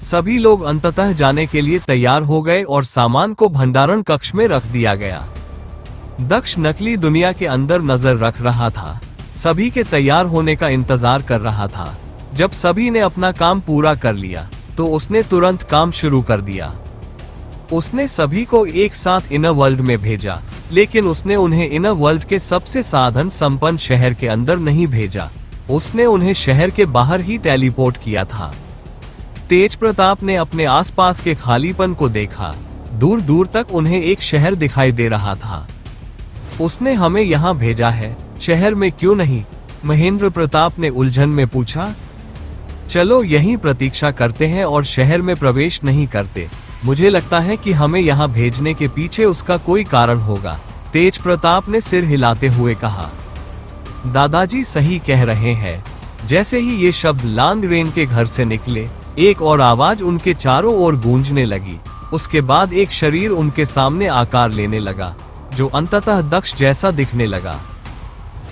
सभी लोग अंततः जाने के लिए तैयार हो गए और सामान को भंडारण कक्ष में रख दिया गया। दक्ष नकली दुनिया के अंदर नजर रख रहा था, सभी के तैयार होने का इंतजार कर रहा था। जब सभी ने अपना काम पूरा कर लिया, तो उसने तुरंत काम शुरू कर दिया। उसने सभी को एक साथ इनर वर्ल्ड में भेजा, लेकिन उसने उन्हें इनर वर्ल्ड के सबसे साधन संपन्न शहर के अंदर नहीं भेजा। उसने उन्हें शहर के बाहर ही टेलीपोर्ट किया था। तेज प्रताप ने अपने आसपास के खालीपन को देखा। दूर दूर तक उन्हें एक शहर दिखाई दे रहा था। उसने हमें यहाँ भेजा है, शहर में क्यों नहीं? महेंद्र प्रताप ने उलझन में पूछा। चलो यहीं प्रतीक्षा करते हैं और शहर में प्रवेश नहीं करते। मुझे लगता है कि हमें यहाँ भेजने के पीछे उसका कोई कारण होगा, तेज प्रताप ने सिर हिलाते हुए कहा। दादाजी सही कह रहे हैं। जैसे ही ये शब्द लांगरेन के घर से निकले, एक और आवाज उनके चारों ओर गूंजने लगी। उसके बाद एक शरीर उनके सामने आकार लेने लगा, जो अंततः दक्ष जैसा दिखने लगा।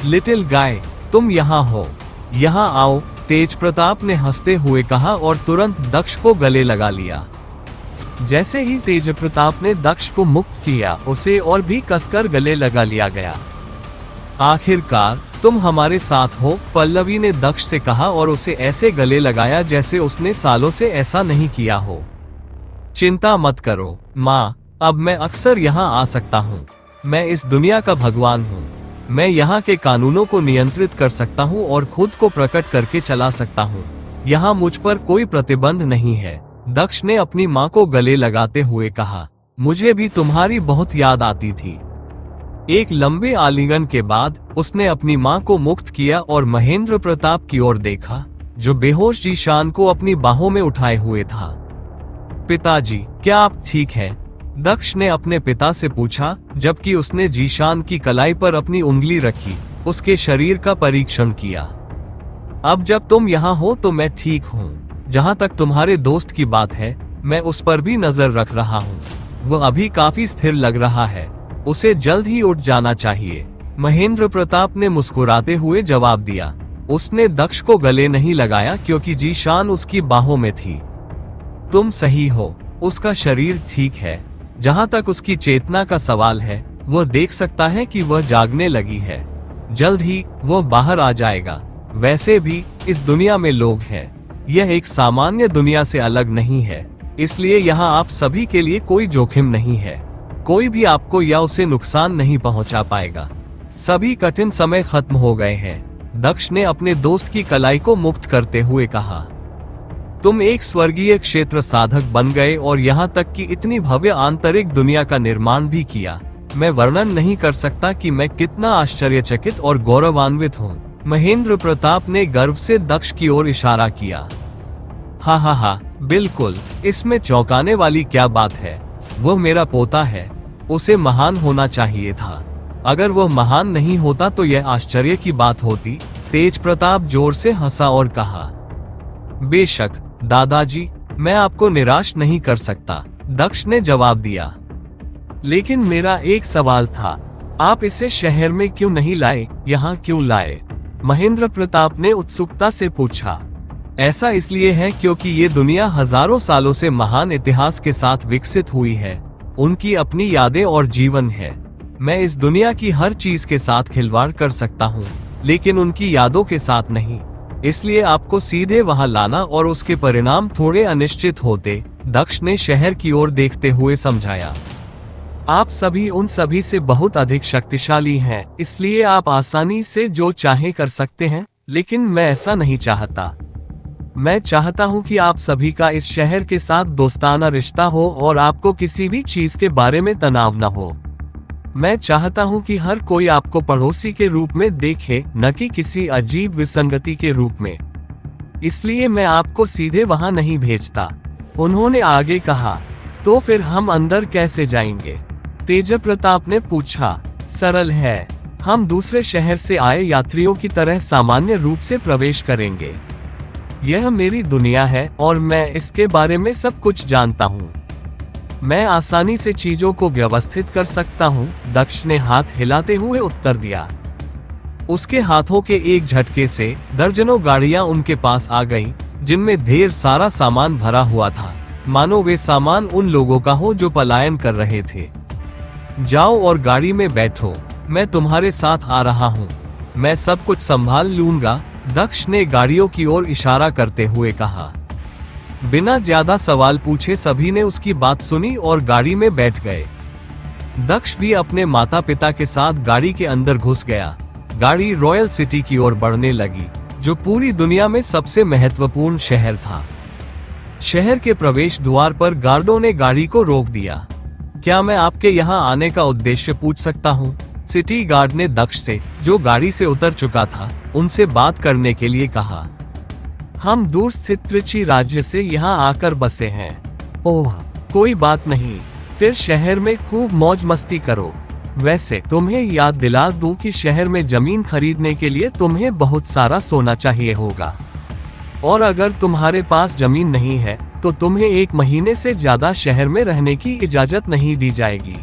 लिटिल गाय, तुम यहाँ हो, यहाँ आओ, तेज प्रताप ने हंसते हुए कहा और तुरंत दक्ष को गले लगा लिया। जैसे ही तेज प्रताप ने दक्ष को मुक्त किया, उसे और भी कसकर गले लगा लिया गया। आखिरकार तुम हमारे साथ हो, पल्लवी ने दक्ष से कहा और उसे ऐसे गले लगाया जैसे उसने सालों से ऐसा नहीं किया हो। चिंता मत करो माँ, अब मैं अक्सर यहाँ आ सकता हूँ। मैं इस दुनिया का भगवान हूँ। मैं यहाँ के कानूनों को नियंत्रित कर सकता हूँ और खुद को प्रकट करके चला सकता हूँ। यहाँ मुझ पर कोई प्रतिबंध नहीं है, दक्ष ने अपनी माँ को गले लगाते हुए कहा। मुझे भी तुम्हारी बहुत याद आती थी। एक लंबे आलिंगन के बाद उसने अपनी माँ को मुक्त किया और महेंद्र प्रताप की ओर देखा, जो बेहोश जीशान को अपनी बाहों में उठाए हुए था। पिताजी, क्या आप ठीक हैं? दक्ष ने अपने पिता से पूछा, जबकि उसने जीशान की कलाई पर अपनी उंगली रखी, उसके शरीर का परीक्षण किया। अब जब तुम यहाँ हो तो मैं ठीक हूँ। जहाँ तक तुम्हारे दोस्त की बात है, मैं उस पर भी नजर रख रहा हूँ। वह अभी काफी स्थिर लग रहा है, उसे जल्द ही उठ जाना चाहिए। महेंद्र प्रताप ने मुस्कुराते हुए जवाब दिया। उसने दक्ष को गले नहीं लगाया क्योंकि जीशान उसकी बाहों में थी। तुम सही हो, उसका शरीर ठीक है। जहां तक उसकी चेतना का सवाल है, वह देख सकता है कि वह जागने लगी है। जल्द ही वह बाहर आ जाएगा। वैसे भी इस दुनिया में लोग हैं। यह एक सामान्य दुनिया से अलग नहीं है, इसलिए यहाँ आप सभी के लिए कोई जोखिम नहीं है। कोई भी आपको या उसे नुकसान नहीं पहुंचा पाएगा। सभी कठिन समय खत्म हो गए हैं, दक्ष ने अपने दोस्त की कलाई को मुक्त करते हुए कहा। तुम एक स्वर्गीय क्षेत्र साधक बन गए और यहाँ तक कि इतनी भव्य आंतरिक दुनिया का निर्माण भी किया। मैं वर्णन नहीं कर सकता कि मैं कितना आश्चर्यचकित और गौरवान्वित हूँ। महेंद्र प्रताप ने गर्व से दक्ष की ओर इशारा किया। हा, बिल्कुल, इसमें चौंकाने वाली क्या बात है? वह मेरा पोता है। उसे महान होना चाहिए था। अगर वह महान नहीं होता तो यह आश्चर्य की बात होती। तेज प्रताप जोर से हंसा और कहा, बेशक दादाजी, मैं आपको निराश नहीं कर सकता, दक्ष ने जवाब दिया। लेकिन मेरा एक सवाल था, आप इसे शहर में क्यों नहीं लाए, यहाँ क्यों लाए? महेंद्र प्रताप ने उत्सुकता से पूछा। ऐसा इसलिए है क्योंकि ये दुनिया हजारों सालों से महान इतिहास के साथ विकसित हुई है। उनकी अपनी यादें और जीवन है। मैं इस दुनिया की हर चीज के साथ खिलवाड़ कर सकता हूँ, लेकिन उनकी यादों के साथ नहीं। इसलिए आपको सीधे वहां लाना और उसके परिणाम थोड़े अनिश्चित होते, दक्ष ने शहर की ओर देखते हुए समझाया। आप सभी उन सभी से बहुत अधिक शक्तिशाली हैं, इसलिए आप आसानी से जो चाहे कर सकते हैं, लेकिन मैं ऐसा नहीं चाहता। मैं चाहता हूं कि आप सभी का इस शहर के साथ दोस्ताना रिश्ता हो और आपको किसी भी चीज के बारे में तनाव न हो। मैं चाहता हूं कि हर कोई आपको पड़ोसी के रूप में देखे, न कि किसी अजीब विसंगति के रूप में। इसलिए मैं आपको सीधे वहां नहीं भेजता। उन्होंने आगे कहा, तो फिर हम अंदर कैसे जाएंगे? तेज प्रताप ने पूछा। सरल है, हम दूसरे शहर से आए यात्रियों की तरह सामान्य रूप से प्रवेश करेंगे। यह मेरी दुनिया है और मैं इसके बारे में सब कुछ जानता हूँ। मैं आसानी से चीजों को व्यवस्थित कर सकता हूँ, दक्ष ने हाथ हिलाते हुए उत्तर दिया। उसके हाथों के एक झटके से दर्जनों गाड़ियां उनके पास आ गईं, जिनमें ढेर सारा सामान भरा हुआ था, मानो वे सामान उन लोगों का हो जो पलायन कर रहे थे। जाओ और गाड़ी में बैठो, मैं तुम्हारे साथ आ रहा हूँ, मैं सब कुछ संभाल लूंगा, दक्ष ने गाड़ियों की ओर इशारा करते हुए कहा। बिना ज्यादा सवाल पूछे सभी ने उसकी बात सुनी और गाड़ी में बैठ गए। दक्ष भी अपने माता पिता के साथ गाड़ी के अंदर घुस गया। गाड़ी रॉयल सिटी की ओर बढ़ने लगी, जो पूरी दुनिया में सबसे महत्वपूर्ण शहर था। शहर के प्रवेश द्वार पर गार्डों ने गाड़ी को रोक दिया। क्या मैं आपके यहाँ आने का उद्देश्य पूछ सकता हूँ? सिटी गार्ड ने दक्ष से, जो गाड़ी से उतर चुका था, उनसे बात करने के लिए कहा। हम दूर स्थित त्रिची राज्य से यहाँ आकर बसे हैं। ओह, कोई बात नहीं, फिर शहर में खूब मौज मस्ती करो। वैसे तुम्हें याद दिला दूं कि शहर में जमीन खरीदने के लिए तुम्हें बहुत सारा सोना चाहिए होगा, और अगर तुम्हारे पास जमीन नहीं है तो तुम्हें 1 महीने से ज्यादा शहर में रहने की इजाजत नहीं दी जाएगी।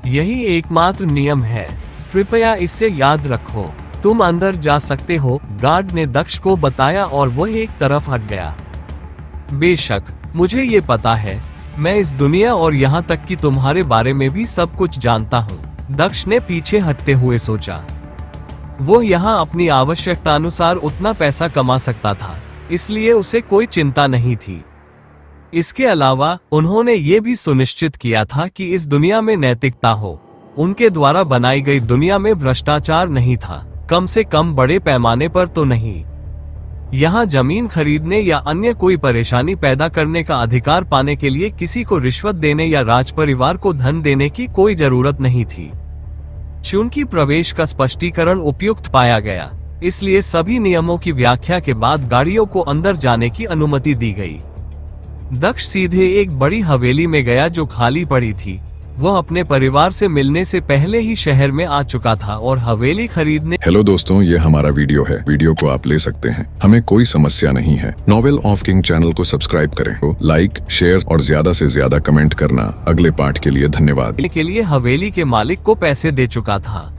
यही एकमात्र नियम है, कृपया इसे याद रखो। तुम अंदर जा सकते हो, गार्ड ने दक्ष को बताया और वह एक तरफ हट गया। बेशक, मुझे ये पता है, मैं इस दुनिया और यहाँ तक कि तुम्हारे बारे में भी सब कुछ जानता हूँ, दक्ष ने पीछे हटते हुए सोचा। वो यहाँ अपनी आवश्यकता अनुसार उतना पैसा कमा सकता था, इसलिए उसे कोई चिंता नहीं थी। इसके अलावा उन्होंने ये भी सुनिश्चित किया था कि इस दुनिया में नैतिकता हो। उनके द्वारा बनाई गई दुनिया में भ्रष्टाचार नहीं था, कम से कम बड़े पैमाने पर तो नहीं। यहाँ जमीन खरीदने या अन्य कोई परेशानी पैदा करने का अधिकार पाने के लिए किसी को रिश्वत देने या राजपरिवार को धन देने की कोई जरूरत नहीं थी। चूंकि प्रवेश का स्पष्टीकरण उपयुक्त पाया गया, इसलिए सभी नियमों की व्याख्या के बाद गाड़ियों को अंदर जाने की अनुमति दी गई। दक्ष सीधे एक बड़ी हवेली में गया जो खाली पड़ी थी। वह अपने परिवार से मिलने से पहले ही शहर में आ चुका था और हवेली खरीदने। हेलो दोस्तों, ये हमारा वीडियो है। वीडियो को आप ले सकते हैं, हमें कोई समस्या नहीं है। नॉवेल ऑफ किंग चैनल को सब्सक्राइब करें, लाइक, शेयर और ज्यादा से ज्यादा कमेंट करना। अगले पार्ट के लिए धन्यवाद। के लिए हवेली के मालिक को पैसे दे चुका था।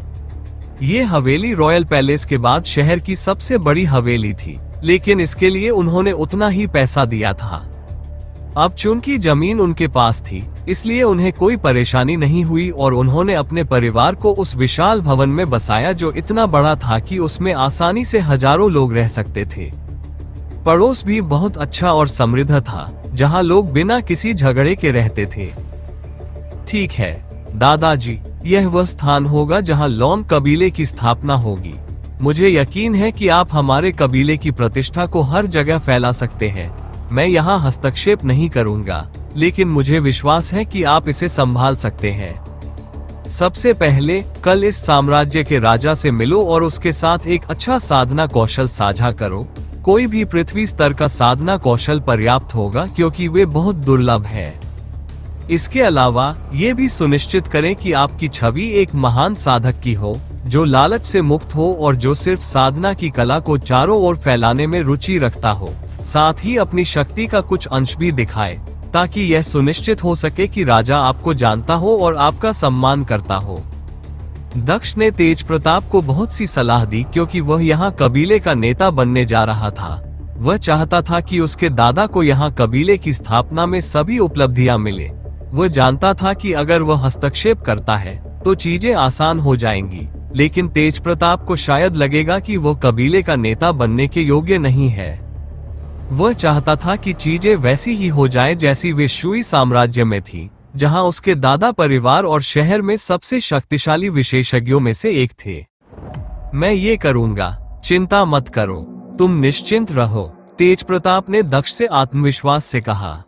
ये हवेली रॉयल पैलेस के बाद शहर की सबसे बड़ी हवेली थी, लेकिन इसके लिए उन्होंने उतना ही पैसा दिया था। अब चूंकि जमीन उनके पास थी, इसलिए उन्हें कोई परेशानी नहीं हुई और उन्होंने अपने परिवार को उस विशाल भवन में बसाया जो इतना बड़ा था कि उसमें आसानी से हजारों लोग रह सकते थे। पड़ोस भी बहुत अच्छा और समृद्ध था, जहां लोग बिना किसी झगड़े के रहते थे। ठीक है दादाजी, यह वह स्थान होगा जहां लॉन कबीले की स्थापना होगी। मुझे यकीन है कि आप हमारे कबीले की प्रतिष्ठा को हर जगह फैला सकते हैं। मैं यहाँ हस्तक्षेप नहीं करूंगा, लेकिन मुझे विश्वास है कि आप इसे संभाल सकते हैं। सबसे पहले कल इस साम्राज्य के राजा से मिलो और उसके साथ एक अच्छा साधना कौशल साझा करो। कोई भी पृथ्वी स्तर का साधना कौशल पर्याप्त होगा क्योंकि वे बहुत दुर्लभ है। इसके अलावा ये भी सुनिश्चित करें कि आपकी छवि एक महान साधक की हो, जो लालच से मुक्त हो और जो सिर्फ साधना की कला को चारों ओर फैलाने में रुचि रखता हो। साथ ही अपनी शक्ति का कुछ अंश भी दिखाए, ताकि यह सुनिश्चित हो सके कि राजा आपको जानता हो और आपका सम्मान करता हो। दक्ष ने तेज प्रताप को बहुत सी सलाह दी, क्योंकि वह यहाँ कबीले का नेता बनने जा रहा था। वह चाहता था कि उसके दादा को यहाँ कबीले की स्थापना में सभी उपलब्धियां मिले। वह जानता था कि अगर वह हस्तक्षेप करता है तो चीजें आसान हो जाएंगी, लेकिन तेज प्रताप को शायद लगेगा कि वह कबीले का नेता बनने के योग्य नहीं है। वह चाहता था कि चीजें वैसी ही हो जाएं जैसी वे शुई साम्राज्य में थी, जहां उसके दादा परिवार और शहर में सबसे शक्तिशाली विशेषज्ञों में से एक थे। मैं ये करूंगा, चिंता मत करो, तुम निश्चिंत रहो, तेज प्रताप ने दक्ष से आत्मविश्वास से कहा।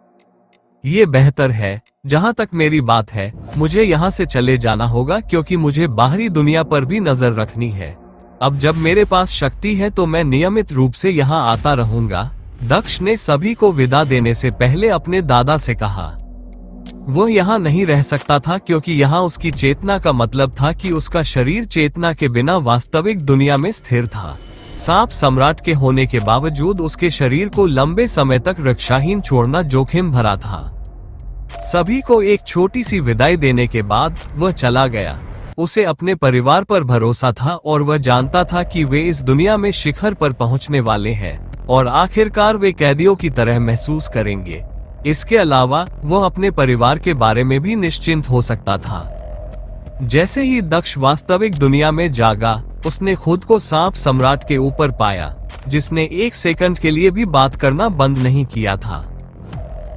ये बेहतर है। जहां तक मेरी बात है, मुझे यहाँ से चले जाना होगा, क्योंकि मुझे बाहरी दुनिया पर भी नजर रखनी है। अब जब मेरे पास शक्ति है तो मैं नियमित रूप से यहाँ आता रहूंगा। दक्ष ने सभी को विदा देने से पहले अपने दादा से कहा। वह यहाँ नहीं रह सकता था, क्योंकि यहाँ उसकी चेतना का मतलब था कि उसका शरीर चेतना के बिना वास्तविक दुनिया में स्थिर था। सांप सम्राट के होने के बावजूद उसके शरीर को लंबे समय तक रक्षाहीन छोड़ना जोखिम भरा था। सभी को एक छोटी सी विदाई देने के बाद वह चला गया। उसे अपने परिवार पर भरोसा था और वह जानता था कि वे इस दुनिया में शिखर पर पहुंचने वाले हैं और आखिरकार वे कैदियों की तरह महसूस करेंगे। इसके अलावा वह अपने परिवार के बारे में भी निश्चिंत हो सकता था। जैसे ही दक्ष वास्तविक दुनिया में जागा, उसने खुद को सांप सम्राट के ऊपर पाया, जिसने एक सेकंड के लिए भी बात करना बंद नहीं किया था।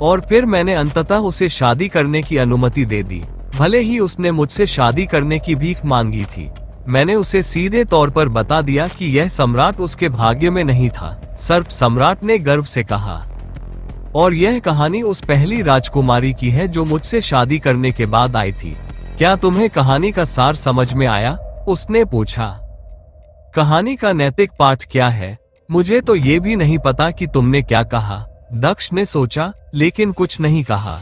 और फिर मैंने अंततः उसे शादी करने की अनुमति दे दी, भले ही उसने मुझसे शादी करने की भीख मांगी थी। मैंने उसे सीधे तौर पर बता दिया कि यह सम्राट उसके भाग्य में नहीं था, सर्प सम्राट ने गर्व से कहा। और यह कहानी उस पहली राजकुमारी की है जो मुझसे शादी करने के बाद आई थी। क्या तुम्हें कहानी का सार समझ में आया? उसने पूछा। कहानी का नैतिक पाठ क्या है? मुझे तो ये भी नहीं पता कि तुमने क्या कहा। दक्ष ने सोचा, लेकिन कुछ नहीं कहा।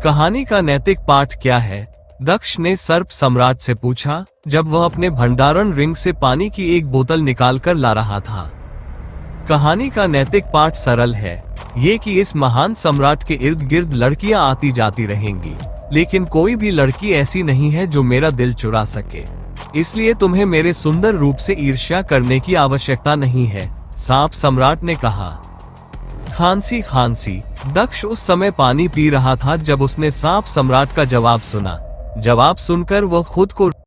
कहानी का नैतिक पाठ क्या है? दक्ष ने सर्प सम्राट से पूछा, जब वह अपने भंडारण रिंग से पानी की एक बोतल निकालकर ला रहा था। कहानी का नैतिक पाठ सरल है, ये कि इस महान सम्राट के इर्द गिर्द लड़कियां आती जाती रहेंगी, लेकिन कोई भी लड़की ऐसी नहीं है जो मेरा दिल चुरा सके। इसलिए तुम्हें मेरे सुंदर रूप से ईर्ष्या करने की आवश्यकता नहीं है, सांप सम्राट ने कहा। खांसी खांसी। दक्ष उस समय पानी पी रहा था जब उसने सांप सम्राट का जवाब सुना। जवाब सुनकर वह खुद को